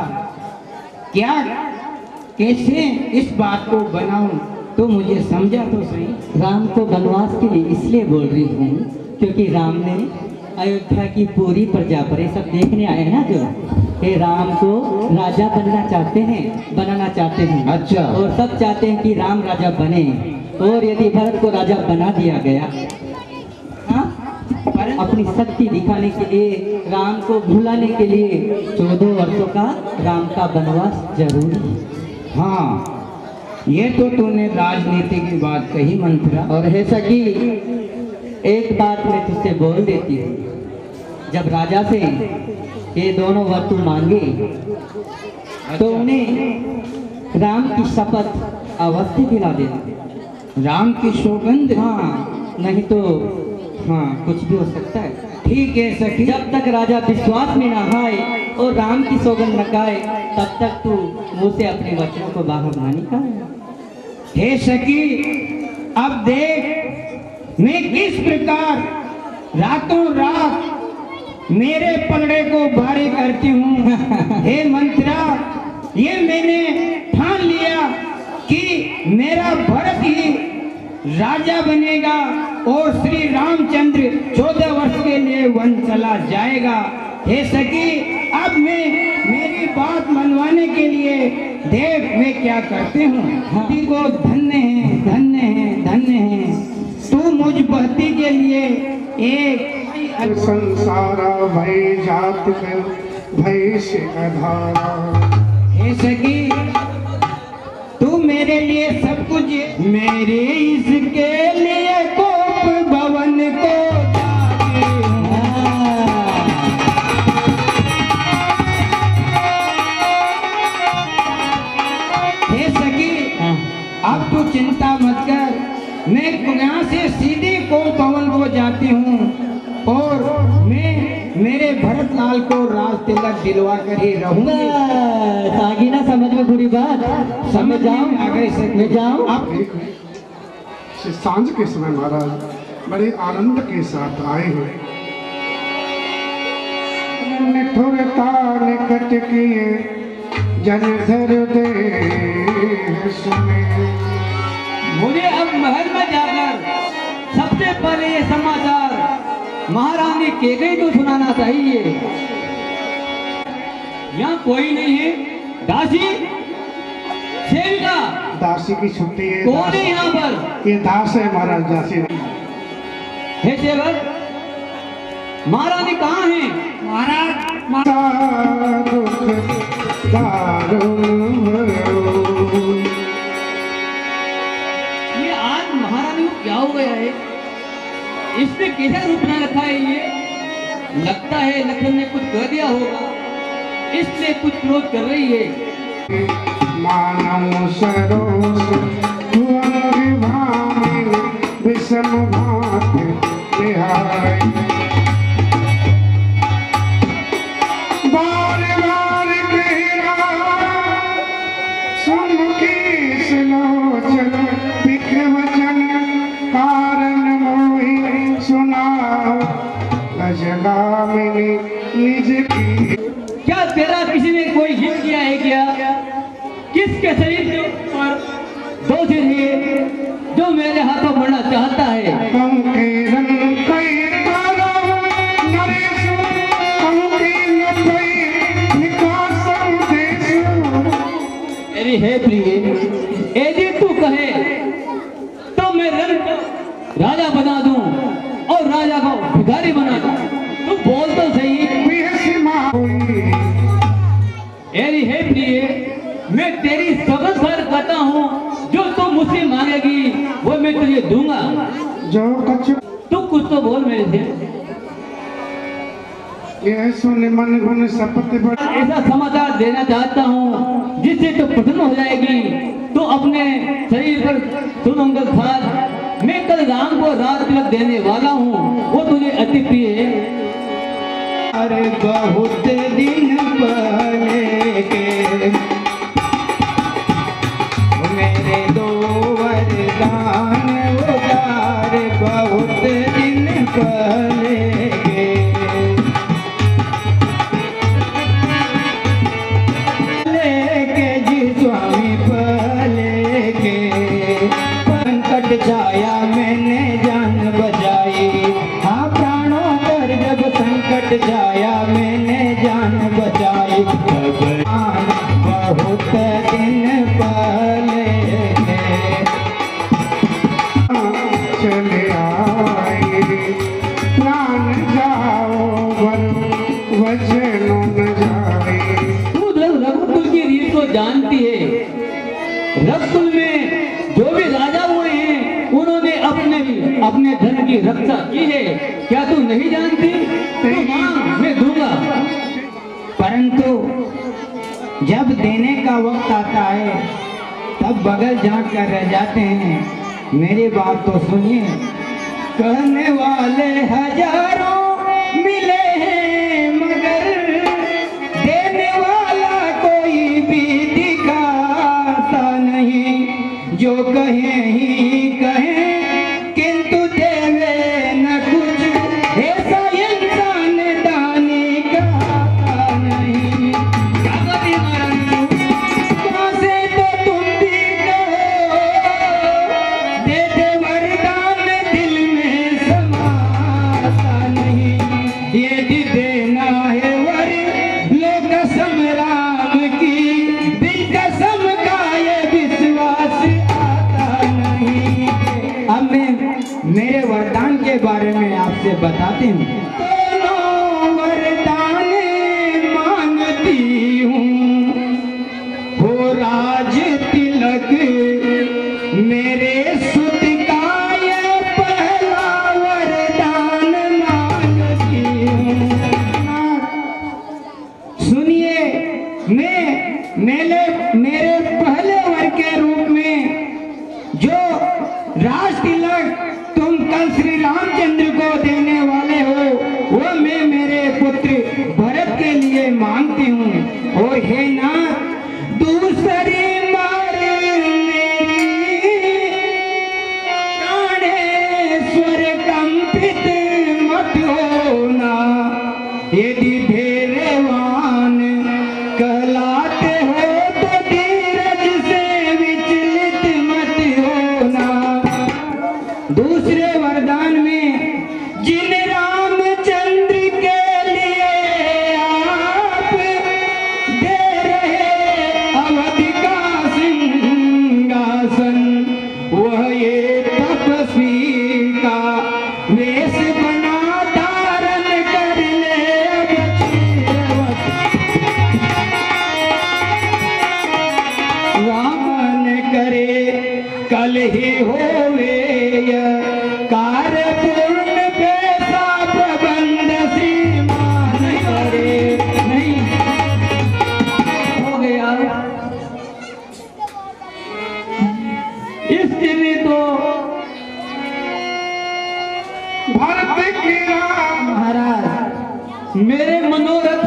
Speaker 5: क्या कैसे इस बात को बनाऊं तो मुझे समझा तो सही।
Speaker 7: राम को वनवास के लिए इसलिए बोल रही हूँ क्योंकि राम ने अयोध्या की पूरी प्रजा पर, ये सब देखने आए हैं ना, जो ये राम को राजा बनाना चाहते हैं।
Speaker 5: अच्छा।
Speaker 7: और सब चाहते हैं कि राम राजा बने, और यदि भरत को राजा बना दिया गया, हाँ, अपनी शक्ति दिखाने के लिए, राम को भुलाने के लिए 14 वर्षों का राम का वनवास जरूरी है।
Speaker 5: हाँ, ये तो तूने राजनीति की बात कही मंत्रा।
Speaker 7: और है सखी, एक बात मैं तुझसे बोल देती हूँ, जब राजा से ये दोनों वर तू मांगे तो उन्हें राम की शपथ अवश्य दिला देना।
Speaker 5: राम की सौगंध?
Speaker 7: हाँ, नहीं तो हाँ कुछ भी हो सकता है।
Speaker 5: ठीक है सखी।
Speaker 7: जब तक राजा विश्वास में ना आए और राम की सौगंध न खाए तब तक तू मुँह से अपने वचनों को बाहर ना निकाल।
Speaker 5: हे सखी, अब देख मैं किस प्रकार रातों रात मेरे पलड़े को भारी करती हूँ। हे मंत्रा, ये मैंने ठान लिया कि मेरा भरत ही राजा बनेगा और श्री रामचंद्र 14 वर्ष के लिए वन चला जाएगा। हे सखी, अब मैं मेरी बात मनवाने के लिए देख मैं क्या करते हूँ। हती को धन्य है, धन्य है, धन्य है। तू मुझ भक्ति के लिए एक
Speaker 4: संसारा भय जात भय से अधारा।
Speaker 5: हे सखी तू मेरे लिए सब कुछ है। मेरे इसके लिए कोप भवन को जाती हूँ। हे सखी अब तू चिंता मत कर, मैं यहाँ से सीधे कोप भवन को जाती हूँ और मैं मेरे भरत लाल को राज तिलक दिलवा कर ही रहूंगी।
Speaker 7: बस, आगे ना समझ में पूरी बात, समझ जाओ।
Speaker 5: आ गए सर,
Speaker 7: मैं जाऊं।
Speaker 5: आप
Speaker 4: सांझ के समय महाराज बड़े आनंद के साथ आए हुए निठुरता निकट किए जनधर दे सुने।
Speaker 3: मुझे अब महल में जाकर सबसे पहले ये समाचार महारानी केकई को सुनाना चाहिए। यहाँ कोई नहीं है। दासी, सेविका,
Speaker 4: दासी की छुट्टी है।
Speaker 3: कौन है यहाँ पर?
Speaker 4: ये दास है महाराज, दासी नहीं।
Speaker 3: हे सेवक, महारानी कहाँ है?
Speaker 4: दुख दारुण भयो।
Speaker 3: ये आज महारानी को क्या हो गया है? इसने कैसा रूप बना रखा है? ये लगता है लखन ने कुछ कर दिया होगा, इसलिए कुछ क्रोध कर रही है।
Speaker 4: मानव सरोस भुवन भामिनी विषम भात बिहारी। बार बार कहरा सुमुखी सुलोचन बिख वचन कारण मोहि सुनाओ अजगामिनी निज की।
Speaker 3: क्या तेरा किसी ने कोई हित किया है क्या? किसके शरीर के ऊपर दो सिर है जो मेरे हाथों मरना चाहता है?
Speaker 4: कंकीरन कई तारा नरेश कंकीन कई निकासम देशु।
Speaker 3: अरे हे प्रिय, यदि तू कहे तो मैं रण को राजा बना दूं और राजा को भिखारी बना दूं। तू बोल तो सही। अरे हे प्रिय, मैं तेरी सबक सर करता हूँ, जो तू मुझसे मांगेगी वो मैं तुझे दूंगा।
Speaker 4: जो कछु
Speaker 3: तू कुछ तो बोल मेरे से।
Speaker 4: यह सुन मन गुण सपत बड़।
Speaker 3: ऐसा समाचार देना चाहता हूँ जिससे तू प्रसन्न हो जाएगी। तो अपने शरीर पर सुमंगल खाद, मैं कल राम को राज तिलक देने वाला हूँ, वो तुझे अति प्रिय है।
Speaker 5: अरे बहुत दिन पहले के मेरे दो वरदान उदार, बहुत दिन पहले के लेके जी स्वामी पहले के संकट छाया मैंने जान बचाई। हाँ प्राणों पर जब संकट छाया मैंने जान बचाई। बहुत दिन पहले
Speaker 4: चले आए प्राण जाओ वचनों न जाए।
Speaker 3: तू रघुकुल की रीत को जानती है। रघुकुल में जो भी राजा हुए हैं उन्होंने अपने धन की रक्षा की है। क्या तू नहीं जानती? तू मांग, मैं दूंगा।
Speaker 5: परंतु जब देने का वक्त आता है तब बगल झांक कर रह जाते हैं। मेरी बात तो सुनिए। कहने वाले हजारों मिले हैं मगर देने वाला कोई भी दिखाता नहीं। जो कहे ही कहे किंतु देवे न कुछ, ऐसा इंसान दानी का नहीं। कैसे तो तुम भी कहो, दे दे वरदान दिल में समाता नहीं। यदि देना है वर लो कसम राम की, दिल कसम का ये विश्वास आता नहीं। अब मैं मेरे वरदान के बारे में आपसे बताती हूँ। पुत्र भरत के लिए मांगती हूँ। ओ हे ना दूसरी मार मेरी प्राणेश्वर कंपित मत होना, यदि धैर्यवान कहलाते हो तो धीरज से विचलित मत होना। दूसरे वरदान में जिन रामचंद्र के लिए आप दे रहे अवध का सिंहासन, वह ये तपस्वी का वेश बना धारण कर ले अब चिरवत। रामन करे कल ही होवे कार्य पूर्ण पैसा प्रबंध श्रीमान करे नहीं
Speaker 3: हो गया। इसके लिए तो
Speaker 4: भरत की
Speaker 3: महाराज मेरे मनोरथ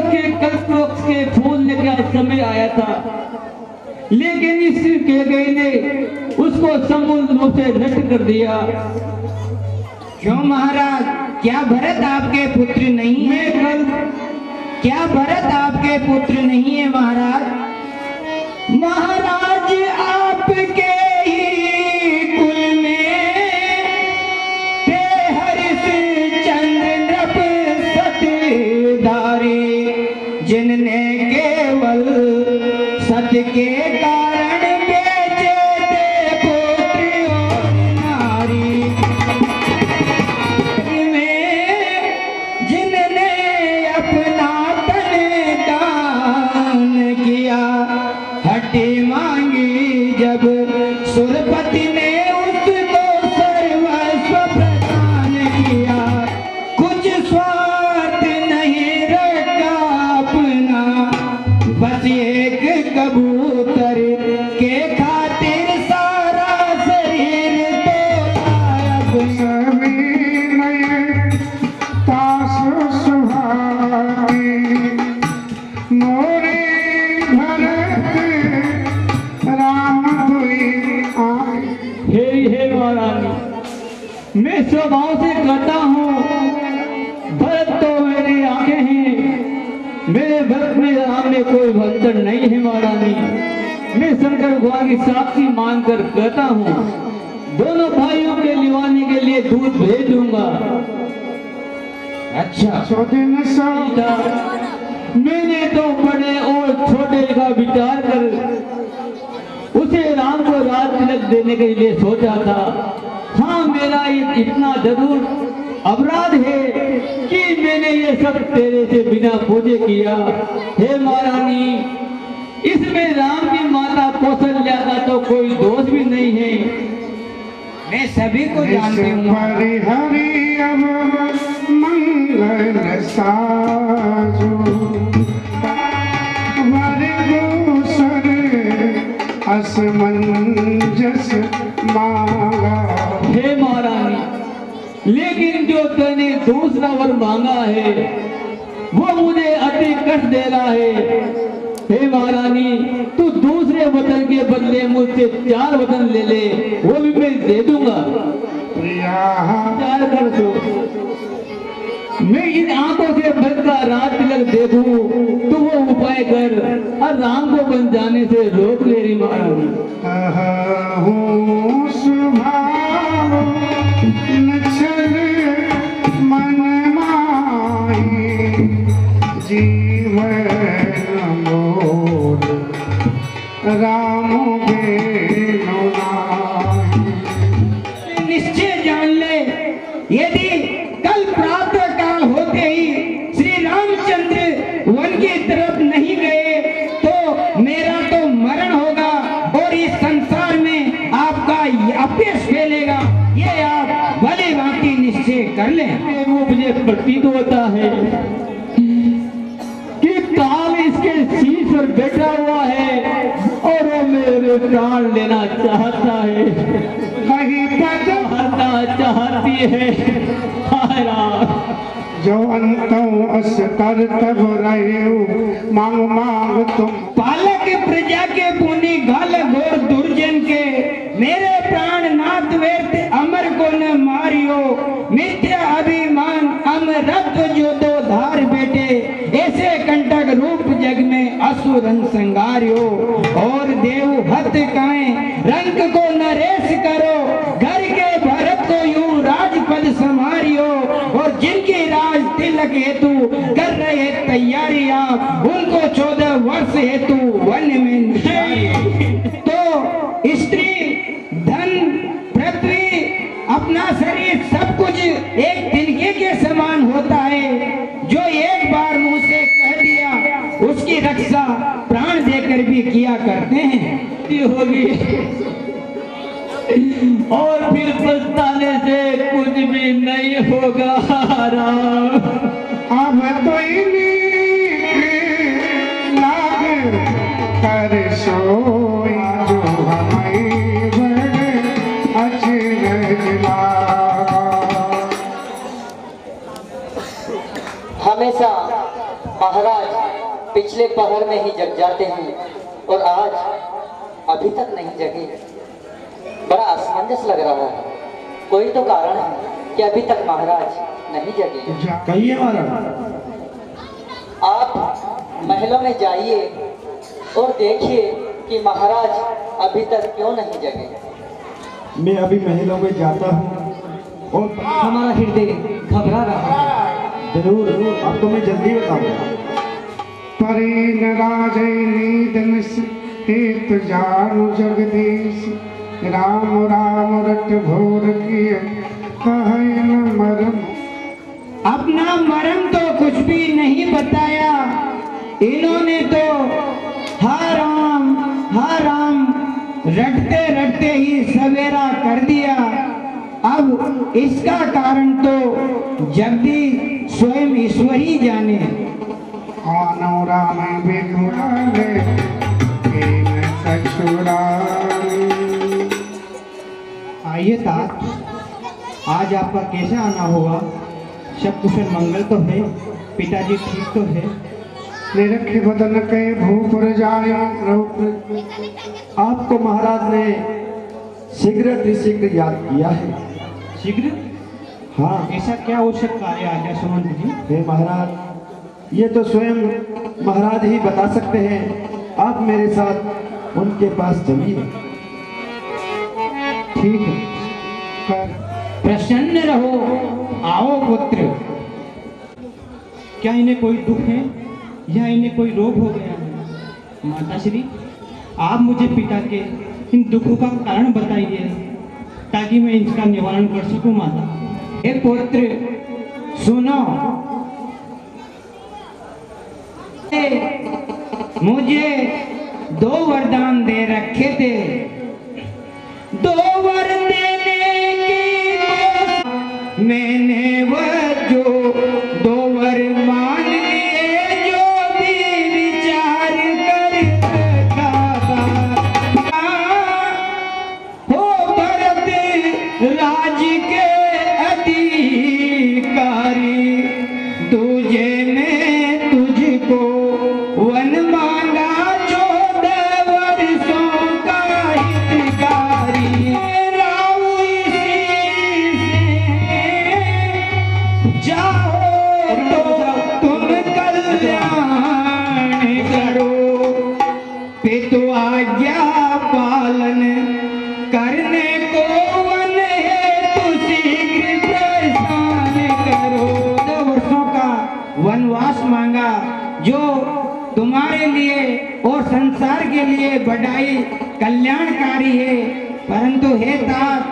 Speaker 3: के कल्पवृक्ष के फूल लेकर समय आया था, लेकिन इस के गए ने उसको संपूर्ण रूप से नष्ट कर दिया।
Speaker 5: क्यों महाराज, क्या भरत आपके पुत्र नहीं है? क्या भरत आपके पुत्र नहीं है महाराज? महाराज आपके ही कुल में थे हरिश्चंद्र नृप सतधारी, जिनने केवल सत्य के कारण बेचे थे पुत्र और नारी, जिनने अपना तन दान किया, हड्डी मांगी जब सुरपति ने उसको सर्वस्व प्रदान किया, कुछ स्वार्थ नहीं रखा अपना, बस एक कबूतर के खातिर सारा शरीर तोड़ा अपना।
Speaker 4: तास सुहागी मोरे भरत राम दुई आए।
Speaker 3: हे महारानी, मैं स्वभाव से कहता हूँ, भरत तो मेरी आंखें हैं, मेरे भरत में राम में कोई बंधन नहीं है महारानी। मैं शंकर भगवान की साक्षी मानकर कहता हूँ, दोनों भाइयों के लिवाने के लिए दूध भेज दूंगा।
Speaker 5: अच्छा,
Speaker 4: सो दिन सो
Speaker 3: मैंने तो बड़े और छोटे का विचार कर उसे राम को राज तिलक देने के लिए सोचा था। हाँ, मेरा इतना जरूर अपराध है कि मैंने ये सब तेरे से बिना पूछे किया। हे महारानी, इसमें राम की माता कौशल्या का तो कोई दोष भी नहीं है।
Speaker 5: मैं सभी को जानती हूँ।
Speaker 4: परिहरि अब मंगल साजो वरगोसर असमंजस मांगा।
Speaker 3: हे महारानी, लेकिन जो तूने दूसरा वर मांगा है वो मुझे अति कष्ट दे रहा है। हे महारानी, तू दूसरे वचन के बदले मुझसे 4 वचन ले ले, वो भी मैं दे दूंगा।
Speaker 4: प्रिया
Speaker 3: 4 कर दो। मैं इन आंखों से भरत का राज तिलक दे दूं, तो वो उपाय कर और राम को बन जाने से रोक ले रही महारानी।
Speaker 4: हूँ स्वभाव न छल मन माही, जीवन मोर राम बेनु नाहि।
Speaker 5: निश्चय जान ले, यदि कल प्रातः काल होते ही श्री रामचंद्र वन की तरफ नहीं गए तो मेरा तो मरण होगा और इस संसार में आपका अपयश फैलेगा। ये आप भली भांति निश्चय कर लें।
Speaker 3: वो मुझे प्रतीत होता है कि काल इसके शीश पर बैठा हुआ है और वो मेरे प्राण लेना चाहता है,
Speaker 4: कहीं पद
Speaker 3: चाहती है। हाय राम।
Speaker 4: जो अंतों अस कर तब रहे मांग मांग तुम।
Speaker 5: पालक प्रजा के पुनि घाल घोर दुर्जन के, मेरे प्राण नाथ व्यर्थ अमर को न मारियो, मिथ्या अभिमान अमरत्व जो दो धार बेटे, ऐसे कंटक रूप जग में असुरन संगारियो। और देव हत काए रंग को नरेश करो, घर के भरत को यूं राजपद संभारियो। और जिनकी राज तिलक हेतु कर रहे तैयारियां, उनको 14 वर्ष हेतु वन में निशारियो। तो स्त्री धन पृथ्वी अपना शरीर सब कुछ एक तिनके के समान होता है, जो एक बार मुंह से कह दिया उसकी रक्षा प्राण देकर भी किया करते हैं।
Speaker 3: होगी और फिर पछताने से कुछ भी नहीं होगा राम।
Speaker 4: अब तो लाग कर सोई जो हमें बड़े अचरज लागा।
Speaker 7: हमेशा महाराज पिछले पहर में ही जग जाते हैं और आज अभी तक नहीं जगे। बड़ा असमंजस लग रहा है, कोई तो कारण है कि अभी तक महाराज नहीं जगे।
Speaker 6: कहिए महाराज।
Speaker 7: आप महलों में जाइए और देखिए कि महाराज अभी तक क्यों नहीं जगे।
Speaker 6: मैं अभी महलों में जाता हूँ और
Speaker 7: हमारा हृदय घबरा रहा है।
Speaker 6: जरूर, अब तो मैं जल्दी बताऊंगा।
Speaker 4: परीन राजे नीदनस हेत जानु जगदीश, राम राम रट भोर किए कहे न मरम।
Speaker 5: अपना मरम तो कुछ भी नहीं बताया, इन्होंने तो हा राम रटते रटते ही सवेरा कर दिया। अब इसका कारण तो जगदीश स्वयं ईश्वर ही जाने।
Speaker 4: आनो राम बेगुलाले केन ससुराल।
Speaker 2: आइए तात, आज आपका कैसा आना हुआ? सब कुशल मंगल तो है? पिताजी ठीक तो है?
Speaker 4: निरखे बदन के भूपुर जाए रूप।
Speaker 6: आपको महाराज ने शीघ्र याद किया है।
Speaker 2: शीघ्र?
Speaker 6: हाँ,
Speaker 2: ऐसा क्या आवश्यक कार्य आ गया सुमंत जी?
Speaker 6: हे महाराज, ये तो स्वयं महाराज ही बता सकते हैं। आप मेरे साथ उनके पास चलिए।
Speaker 2: ठीक है,
Speaker 5: कर प्रसन्न रहो, आओ पुत्र।
Speaker 2: क्या इन्हें कोई दुख है या इन्हें कोई रोग हो गया है? माता श्री, आप मुझे पिता के इन दुखों का कारण बताइए ताकि मैं इसका निवारण कर सकूं। माता।
Speaker 5: हे पुत्र सुनो, मुझे 2 वरदान दे रखे थे। 2 वर देने की मैंने वह जो 2 वर मान लिए, जो भी विचार कर हो भरत राज के अधिकारी, तुझे में तुझको वन मांगा 14 वर्षों का हितकारी। राव इसी से जाओ तो तुम कल्याण करो, पितु आज्ञा पालन करने को वन हेतु शीघ्र प्रस्थान करो। 2 वर्षों का वनवास मांगा, जो तुम्हारे लिए और संसार के लिए बढ़ाई कल्याणकारी है। परंतु हे तात,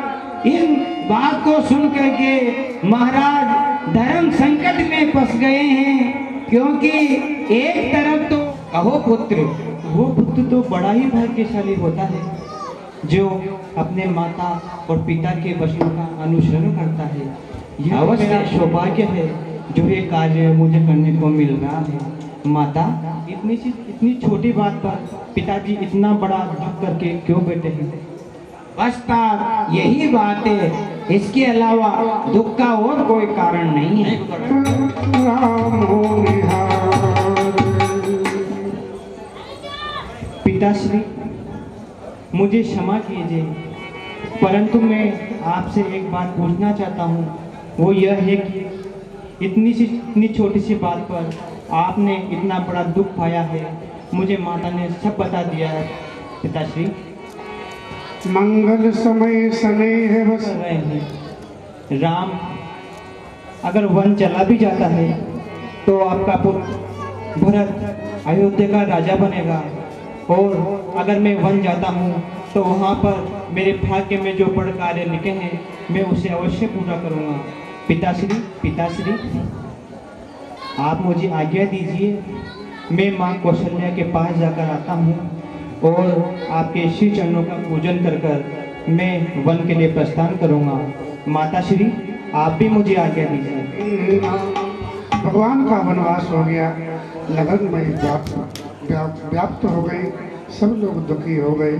Speaker 5: इन बात को सुन करके महाराज धर्म संकट में फंस गए हैं, क्योंकि एक तरफ तो कहो पुत्र,
Speaker 2: वो पुत्र तो बड़ा ही भाग्यशाली होता है जो अपने माता और पिता के वचनों का अनुसरण करता है। यह
Speaker 5: अवश्य।
Speaker 2: मेरा सौभाग्य है जो ये कार्य मुझे करने को मिल रहा है। माता, इतनी छोटी बात पर पिताजी इतना बड़ा दुख करके क्यों बैठे हैं?
Speaker 5: बस तात, यही बात है इसके अलावा दुख का और कोई कारण नहीं है।
Speaker 4: राम हो निहार।
Speaker 8: पिताश्री, मुझे क्षमा कीजिए, परंतु मैं आपसे एक बात पूछना चाहता हूँ। वो यह है कि इतनी छोटी सी बात पर आपने इतना बड़ा दुख पाया है। मुझे माता ने सब बता दिया है पिताश्री।
Speaker 4: मंगल समय स्नेह बस
Speaker 8: कर रहे हैं राम अगर वन चला भी जाता है तो आपका पुत्र भरत अयोध्या का राजा बनेगा, और अगर मैं वन जाता हूँ तो वहाँ पर मेरे भाग्य में जो बड़े कार्य लिखे हैं मैं उसे अवश्य पूरा करूँगा। पिताश्री, आप मुझे आज्ञा दीजिए, मैं माँ कौशल्या के पास जाकर आता हूँ और आपके श्री चरणों का पूजन कर कर मैं वन के लिए प्रस्थान करूँगा। माताश्री, आप भी मुझे आज्ञा दीजिए।
Speaker 4: भगवान का वनवास हो गया, लगन में व्याप्त हो गई, सब लोग दुखी हो गए,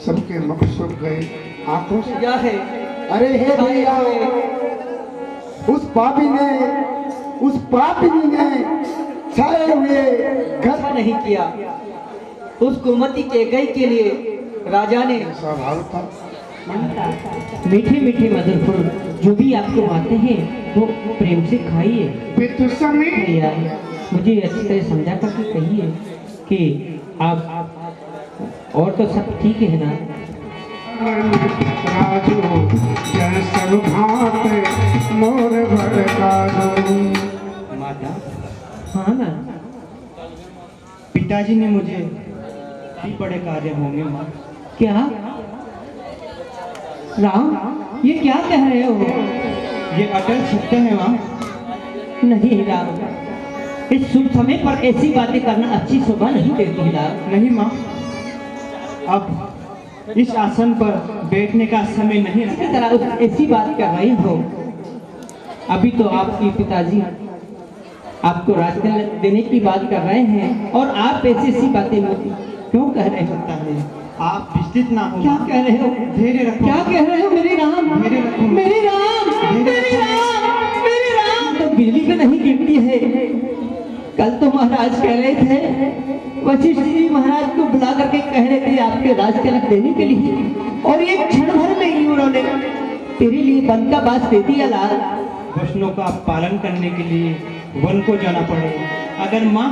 Speaker 4: सबके मुख सूख गए, आंखों से
Speaker 7: क्या है?
Speaker 6: अरे हे भैया, उस पापिनी ने छाए हुए घर
Speaker 7: ऐसा नहीं किया। उस कुमति के गई के लिए राजा ने
Speaker 4: स्वभाव था।
Speaker 7: मीठे मीठे मधुर फूल जो भी आपको आते हैं वो प्रेम से खाइए।
Speaker 4: पितु समी
Speaker 7: भैया, मुझे अच्छी तरह समझा करके कहिए कि आप और तो सब ठीक है ना?
Speaker 4: राजू जन सब भाते मोर भर काजू।
Speaker 8: माता,
Speaker 7: हाँ ना?
Speaker 8: पिताजी ने मुझे भी बड़े कार्य होंगे माँ।
Speaker 7: क्या राम, ये क्या कह रहे हो?
Speaker 8: ये अटल सत्य है माँ।
Speaker 7: नहीं राम, इस शुभ समय पर ऐसी बातें करना अच्छी शोभा नहीं देती राम।
Speaker 8: नहीं माँ, अब इस आसन पर बैठने का समय नहीं
Speaker 7: इसी
Speaker 8: रहा।
Speaker 7: तरह उस ऐसी बात कर रही हो। अभी तो आपके पिताजी आपको रास्ते देने की बात कर रहे हैं और आप ऐसी बातें क्यों कह रहे होता है?
Speaker 8: आप विस्तृत ना हो।
Speaker 7: क्या कह रहे हो?
Speaker 8: धैर्य रखो।
Speaker 7: क्या कह रहे हो मेरे राम?
Speaker 8: धैर्य रखो।
Speaker 7: मेरे राम, मेरे राम, मेरे राम। तो बिजली पे नहीं गिरती है। कल तो महाराज कह रहे थे, वशिष्ठ जी महाराज को बुला करके कह रहे थे आपके राज तिलक देने के लिए, और एक क्षण भर में ही उन्होंने तेरे लिए वन का बास दे दिया लाल।
Speaker 8: वचनों का पालन करने के लिए वन को जाना पड़े। अगर माँ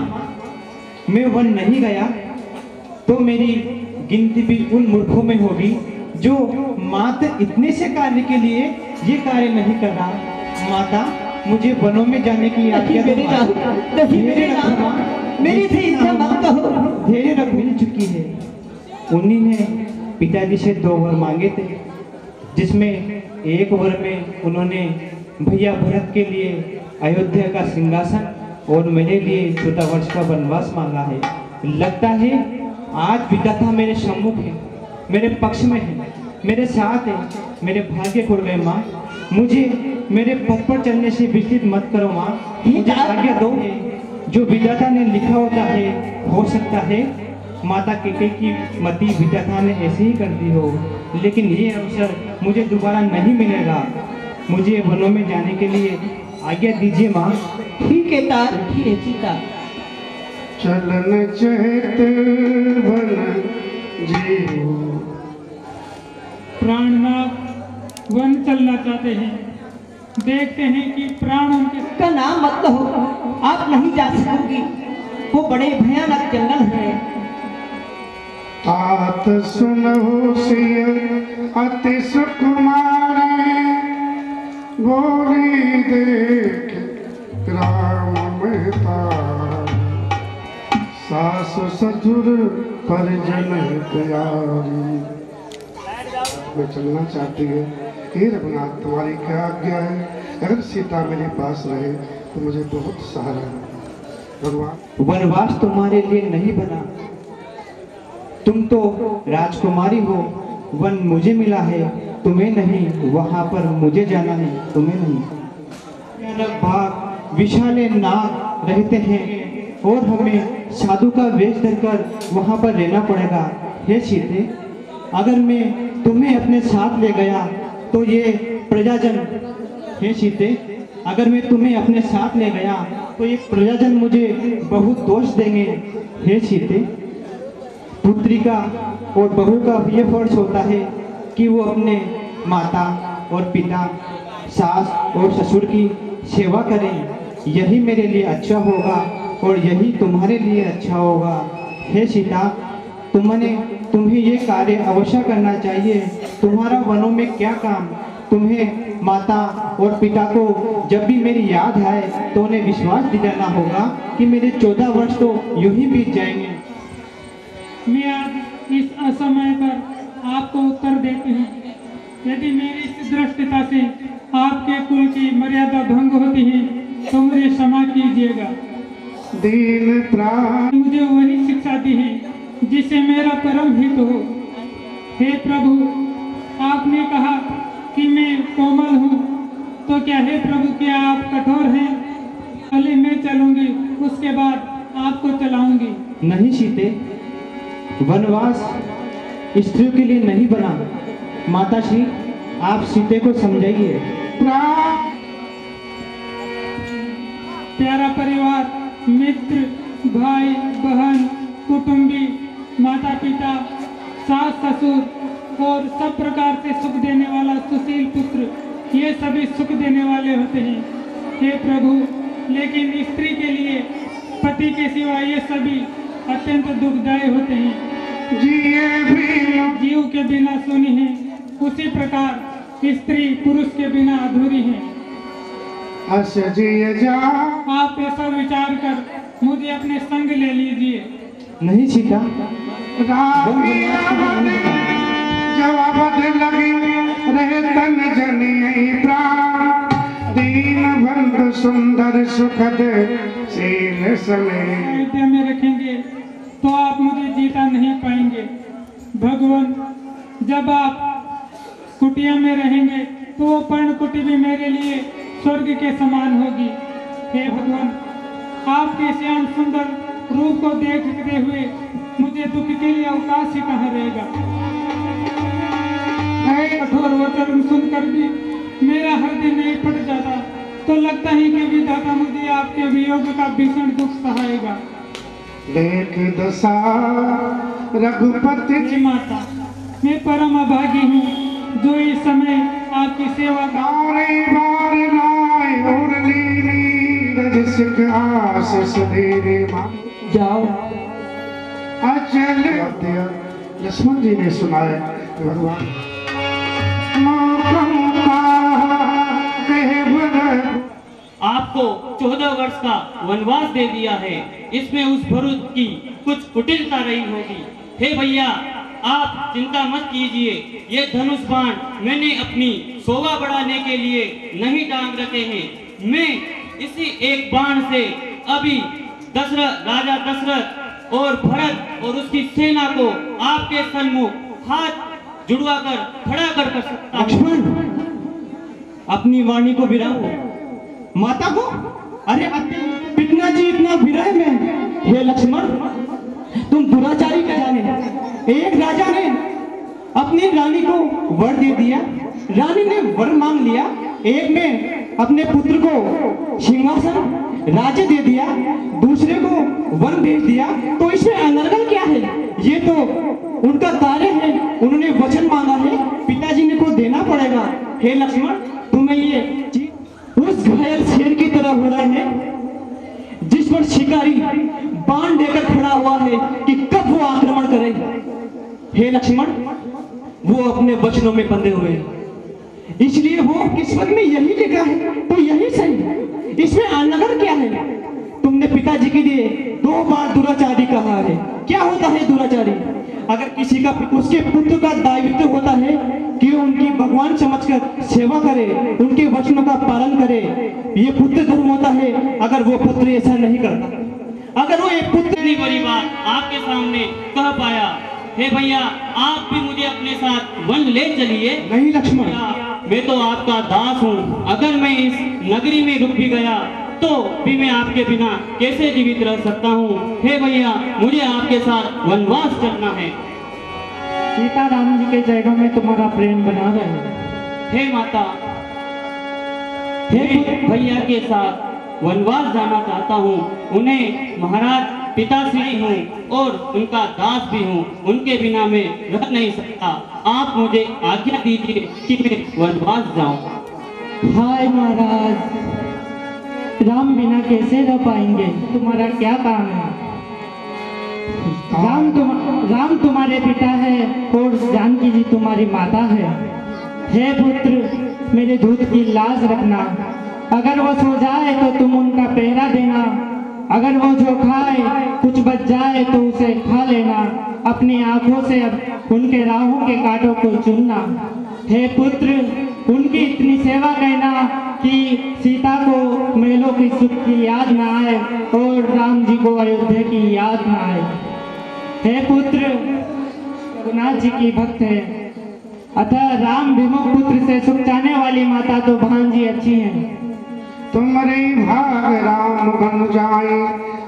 Speaker 8: मैं वन नहीं गया तो मेरी गिनती भी उन मूर्खों में होगी जो मात्र इतने से कार्य के लिए ये कार्य नहीं कर रहा। माता, मुझे वनों में जाने की आज्ञा दो।
Speaker 7: मेरे राम, नहीं मेरे राम, मेरी से इच्छा मत कहो।
Speaker 8: धैर्य रख, मिल चुकी है। उन्हीं ने पिताजी से 2 वर मांगे थे, जिसमें एक वर में उन्होंने भैया भरत के लिए अयोध्या का सिंहासन और मेरे लिए 14 वर्ष का वनवास मांगा है। लगता है आज विधाता मेरे सम्मुख है, मेरे पक्ष में है, मेरे साथ है। मेरे भाग्य खुल गए माँ। मुझे मेरे पथ पर चलने से विचलित मत करो माँ। मुझे आज्ञा दो। जो विधाता ने लिखा होता है हो सकता है माता केके की मति विधाता ने ऐसे ही कर दी हो, लेकिन ये अवसर मुझे दोबारा नहीं मिलेगा। मुझे वनों में जाने के लिए आज्ञा दीजिए माँ।
Speaker 7: ठीक है तार, ठीक है सीता।
Speaker 4: चलन चहत वन जीव।
Speaker 9: प्राणनाथ वन चलना चाहते हैं, देखते हैं कि प्राण उनके
Speaker 7: का नाम मत कहो, आप नहीं जा सकोगी। वो बड़े भयानक जंगल है।
Speaker 4: तात सुनहु सिय अति सुकुमारी, बोली देख राम मेहता। सासु ससुर परिजन तैयारी। मैं चलना चाहती है। हे रघुनाथ, तुम्हारी क्या आज्ञा है? अगर सीता मेरे पास रहे तो मुझे बहुत सहारा है। भगवान,
Speaker 8: वनवास तुम्हारे लिए नहीं बना। तुम तो राजकुमारी हो, वन मुझे मिला है, तुम्हें नहीं। वहां पर मुझे जाना है, तुम्हें नहीं। भयानक भाग विशाले नाग रहते हैं और हमें साधु का वेश धरकर वहां पर रहना पड़ेगा। हे सीते, अगर मैं तुम्हें अपने साथ ले गया तो ये प्रजाजन। हे सीते, अगर मैं तुम्हें अपने साथ ले गया तो ये प्रजाजन मुझे बहुत दोष देंगे। हे सीते, पुत्री का और बहू का ये फर्ज होता है कि वो अपने माता और पिता, सास और ससुर की सेवा करें। यही मेरे लिए अच्छा होगा और यही तुम्हारे लिए अच्छा होगा। हे सीता, तुम्हें ये कार्य अवश्य करना चाहिए। तुम्हारा वनों में क्या काम? तुम्हें माता और पिता को जब भी मेरी याद आए तो उन्हें विश्वास दिलाना होगा कि मेरे 14 वर्ष तो यूं ही बीत जाएंगे।
Speaker 9: मैं आज इस असमय पर आपको उत्तर देती हूँ। यदि मेरी इस दृष्टता से आपके कुल की मर्यादा भंग होती है तो मुझे क्षमा कीजिएगा।
Speaker 4: दीन प्राण
Speaker 9: मुझे वही शिक्षा दी है जिससे मेरा परम हित हो। हे प्रभु, आपने कहा कि मैं कोमल हूँ, तो क्या हे प्रभु क्या आप कठोर हैं? पहले मैं चलूंगी, उसके बाद आपको चलाऊंगी।
Speaker 8: नहीं सीते, वनवास स्त्रियों के लिए नहीं बना। माता श्री, आप सीते को समझाइए।
Speaker 9: प्यारा परिवार, मित्र, भाई बहन, कुटुंबी, माता पिता, सास ससुर और सब प्रकार से सुख देने वाला सुशील पुत्र, ये सभी सुख देने वाले होते हैं। हे प्रभु, लेकिन स्त्री के लिए पति के सिवा ये सभी अत्यंत दुखदायी होते हैं। जीव के बिना सुनी है, उसी प्रकार स्त्री पुरुष के बिना अधूरी है। आप ऐसा विचार कर मुझे अपने संग ले लीजिए।
Speaker 8: नहीं सीता,
Speaker 4: जवाब लगी रहे तन जनी प्राण, दीन बंधु सुंदर सुखद सीन सने।
Speaker 9: अयोध्या में रखेंगे तो आप मुझे जीता नहीं पाएंगे। भगवान, जब आप कुटिया में रहेंगे तो वो पर्ण कुटी भी मेरे लिए स्वर्ग के समान होगी। हे भगवान, आपके श्याम सुंदर रूप को देखते हुए मुझे दुख के लिए अवकाश ही कहाँ रहेगा। कठोर वचन सुनकर भी मेरा हृदय नहीं फट जाता, तो लगता है कि विधाता मुझे आपके वियोग का भीषण दुख सहायेगा।
Speaker 4: देख दशा रघुपति
Speaker 9: हे माता, मैं परम अभागी हूँ जो इस समय आपकी सेवा का
Speaker 2: जाओ।
Speaker 4: अचल लक्ष्मण जी ने सुनाया भगवान
Speaker 3: आपको 14 वर्ष का वनवास दे दिया है। इसमें उस भरुत की कुछ कुटिलता रही होगी। हे भैया, आप चिंता मत कीजिए। ये धनुष बाण मैंने अपनी शोभा बढ़ाने के लिए नहीं टांग रखे हैं। मैं इसी एक बाण से अभी राजा दशरथ और भरत और उसकी सेना को आपके सन्मुख हाथ जुड़वा कर खड़ा कर सकता हूं।
Speaker 8: लक्ष्मण, अपनी वाणी को विराओ। माता को? अरे पिता जी इतना विरह में। हे लक्ष्मण, तुम दुराचारी क्या जाने। एक राजा ने अपनी रानी को वर दे दिया, रानी ने वर मांग लिया। एक में अपने पुत्र को सिंहासन राज्य दे दिया, दूसरे को वन भेज दिया। तो इसमें अनर्गल क्या है? ये तो उनका कार्य है, उन्होंने वचन मांगा है, पिताजी ने को देना पड़ेगा। हे लक्ष्मण, तुम्हें ये उस घायल शेर की तरह हो रहे हैं जिस पर शिकारी बाण लेकर खड़ा हुआ है कि कब वो आक्रमण करे। हे लक्ष्मण, वो अपने वचनों में बंधे हुए हैं, इसलिए वो किस्मत में यही लिखा है तो यही सही है। इसमें अनगर क्या है? तुमने पिताजी के लिए 2 बार दुराचारी कहा है। क्या होता है दुराचारी? अगर किसी का उसके पुत्र का दायित्व होता है कि उनकी भगवान समझकर सेवा करे, उनके वचनों का पालन करे, ये पुत्र धर्म होता है। अगर वो पुत्र ऐसा नहीं करता, अगर वो एक पुत्र
Speaker 3: इतनी बड़ी बात आपके सामने कह पाया। हे भैया, आप भी मुझे अपने साथ वन ले चलिए।
Speaker 8: नहीं लक्ष्मण,
Speaker 3: मैं तो आपका दास हूँ। अगर मैं इस नगरी में रुक भी गया तो भी मैं आपके बिना कैसे जीवित रह सकता हूँ। हे भैया, मुझे आपके साथ वनवास चलना है।
Speaker 8: सीता राम जी के जगह में तुम्हारा प्रेम बना रहे।
Speaker 3: हे माता, हे भैया के साथ वनवास जाना चाहता हूँ। उन्हें महाराज पिताश्री हूँ और उनका दास भी हूँ। उनके बिना मैं रह नहीं सकता। आप मुझे आज्ञा दीजिए कि मैं वनवास जाऊँ।
Speaker 7: हाय महाराज, राम बिना कैसे रह पाएंगे? तुम्हारा क्या काम है? राम तुम्हारे पिता है और जानकी जी तुम्हारी माता है। हे पुत्र, मेरे दूध की लाज रखना। अगर वो सो जाए तो तुम उनका पहरा देना। अगर वो जो खाए कुछ बच जाए तो उसे खा लेना। अपनी आंखों से अब उनके राहों के कांटों को चुनना। हे पुत्र, उनकी इतनी सेवा करना कि सीता को मेलों की सुख की याद न आए और राम जी को अयोध्या की याद न आए। हे पुत्र, रघुनाथ जी की भक्त है, अतः राम विमुख पुत्र से सुख चाहने वाली माता तो भांजी अच्छी हैं।
Speaker 4: तुम्हारे भाग राम बन जाए,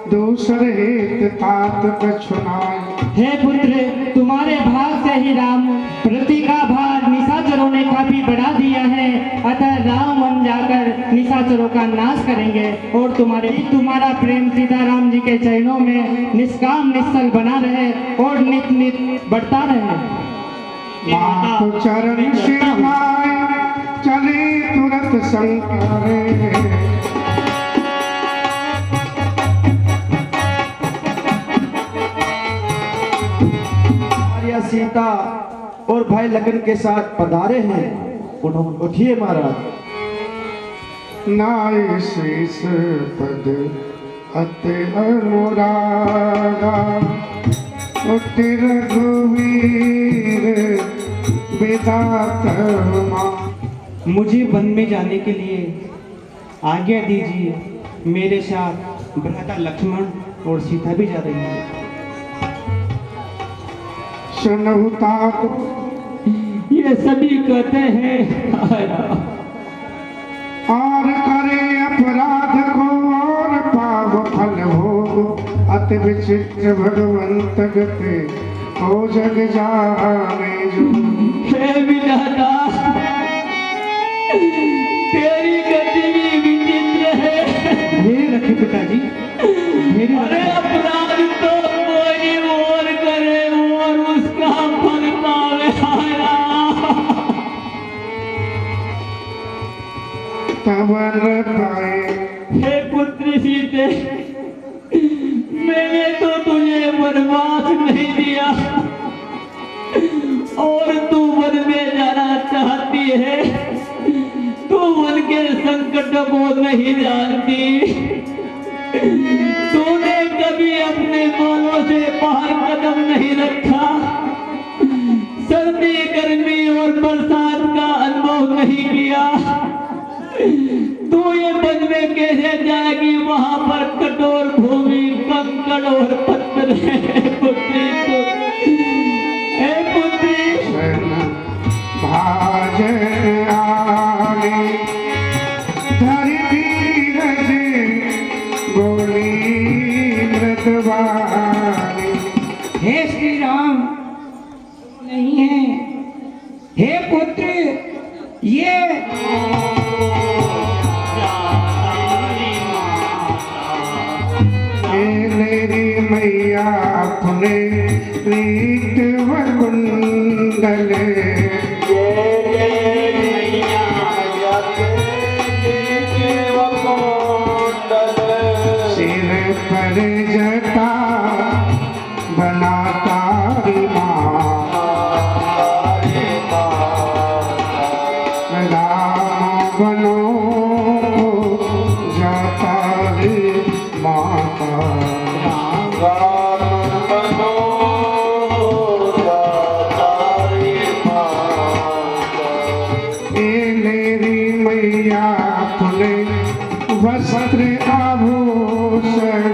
Speaker 4: दूसरे हित तात कछुनाए।
Speaker 7: हे पुत्र, तुम्हारे भाग से ही राम पृथ्वी का भार निशाचरों ने काफी बढ़ा दिया है। अतः राम वन जाकर निशाचरों का नाश करेंगे और तुम्हारा प्रेम सीताराम जी के चरणों में निष्काम निश्चल बना रहे और नित नित बढ़ता रहे।
Speaker 4: मात चरण शिवाय चले तुरंत शंकर।
Speaker 6: सीता और भाई लखन के साथ पधारे हैं। उठिए महाराज।
Speaker 4: नाय शीस पद अति अनुरागा, उठ रघुवीर विधाता।
Speaker 8: मुझे वन में जाने के लिए आज्ञा दीजिए। मेरे साथ भ्राता लक्ष्मण और सीता भी जा रही है।
Speaker 7: ये सभी कहते हैं
Speaker 4: और करे अपराध को और पाप फल भोग, अति विचित्र भगवंत गते हो जग जाने जो।
Speaker 7: हे विधाता, तेरी गति भी विचित्र है।
Speaker 8: मेरे रखे पिताजी, मेरे
Speaker 7: अरे अपराध तो कोई और करे और उसका फल पावे। हे पुत्री सीते, मैंने तो तुझे वनवास नहीं दिया और तू वन में जाना चाहती है। तू वन के संकट को नहीं जानती। तूने कभी अपने बालों से बाहर कदम नहीं रखा। सर्दी, गर्मी और बरसात का अनुभव नहीं किया। तू ये वन में कैसे जाएगी? वहां पर कठोर भूमि, कंकड़ और पत्थर है। पुत्री
Speaker 4: भाज आने धरती रज गोली मृतवानी।
Speaker 5: हे श्री राम नहीं है। हे पुत्र, ये
Speaker 4: मेरी मैया अपने प्रीत वकुंडल, सिर पर जटा बनाता राम बनो जाता रे माता। मेरी मैया अपने वस्त्र आभूषण,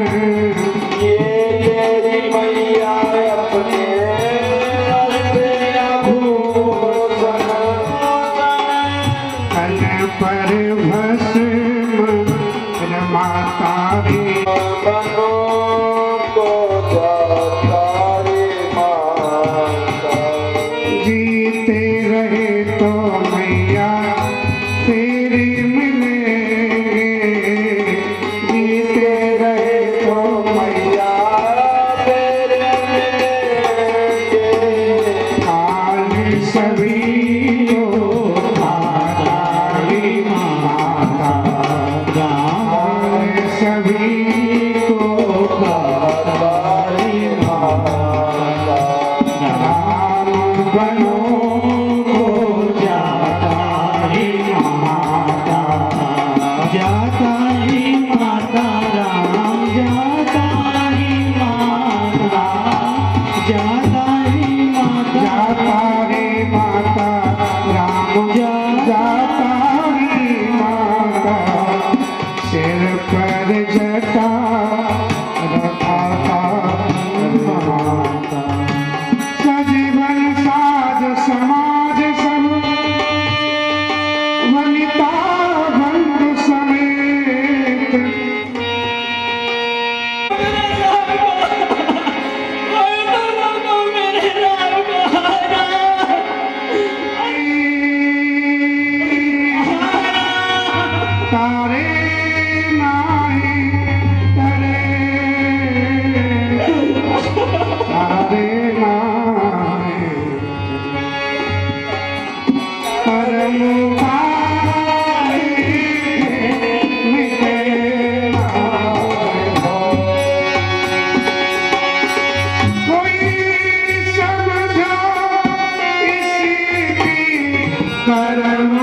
Speaker 4: तन पर भस्म रमाता रे। जीते रहे तो मैया तेरी मिले सभी को काली माता राम बनो को जाता ही माता
Speaker 3: जाता ही माता राम जाता ही माता जाता ही माता
Speaker 4: जाता ही माता राम जाता ही माता सिर पर जटा रखा था माता सजीवन साज समाज सब वनिता बंधु समेत तारे नाही तरे तारे नाही परम पाई मिटे कोई समझो इसी की कर्म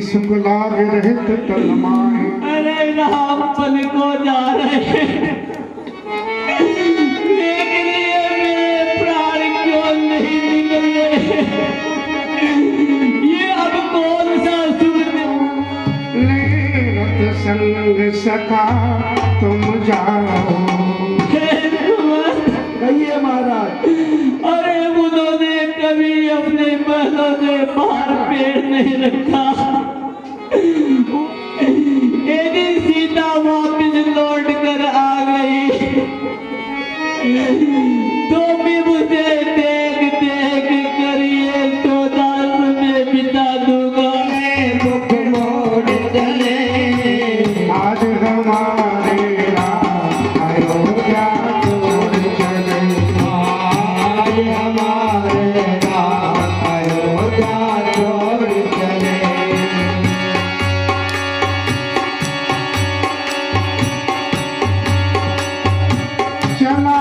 Speaker 4: शुक्लाग रहित तलमाए
Speaker 3: अरे राम पल को जा रहे हैं लेकिन ये मेरे प्राण क्यों नहीं निकल रहे ये अब कौन सा सुख
Speaker 4: ले रत संग सखा तुम जाओ
Speaker 6: कहिए महाराज।
Speaker 3: अरे उन्होंने कभी अपने महलों से बाहर पेड़ नहीं रखा एक दिन सीता वापिस लौट कर आ गई तो भी मुझे देख देख कर ये 14 में बिता दूंगा
Speaker 4: दुख मोड़ चले आज हमारे राम अयोध्या छोड़ चले आज हमारे राम अयोध्या छोड़ चले चला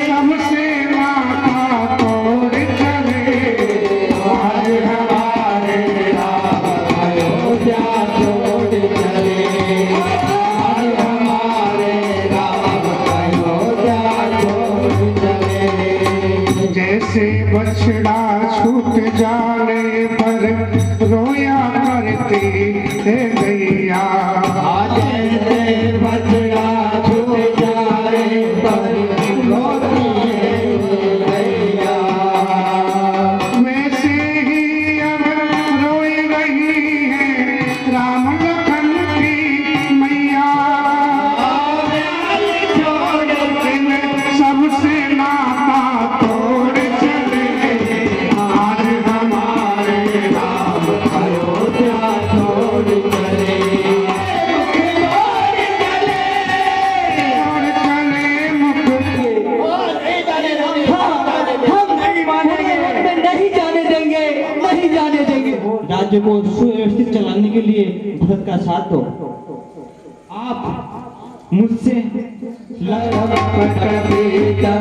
Speaker 4: सबसे माता तोड़ चले आज हमारे राम अयोध्या छोड़ चले आज हमारे राम अयोध्या छोड़ चले जैसे बछड़ा छूट जाने पर रोया करती है गैया जैसे बछड़ा छूट जाने पर रोती है गैया वैसे ही अब रोई रही है राम लखन की मैया छोड़ के सबसे नाता तोड़ चले आज हमारे राम अयोध्या छोड़ चले और चले मुख
Speaker 7: नहीं जाने देंगे, नहीं जाने देंगे। राज्य को सुव्यवस्थित चलाने के लिए भरत का साथ दो। आप मुझसे
Speaker 4: लखपत पिता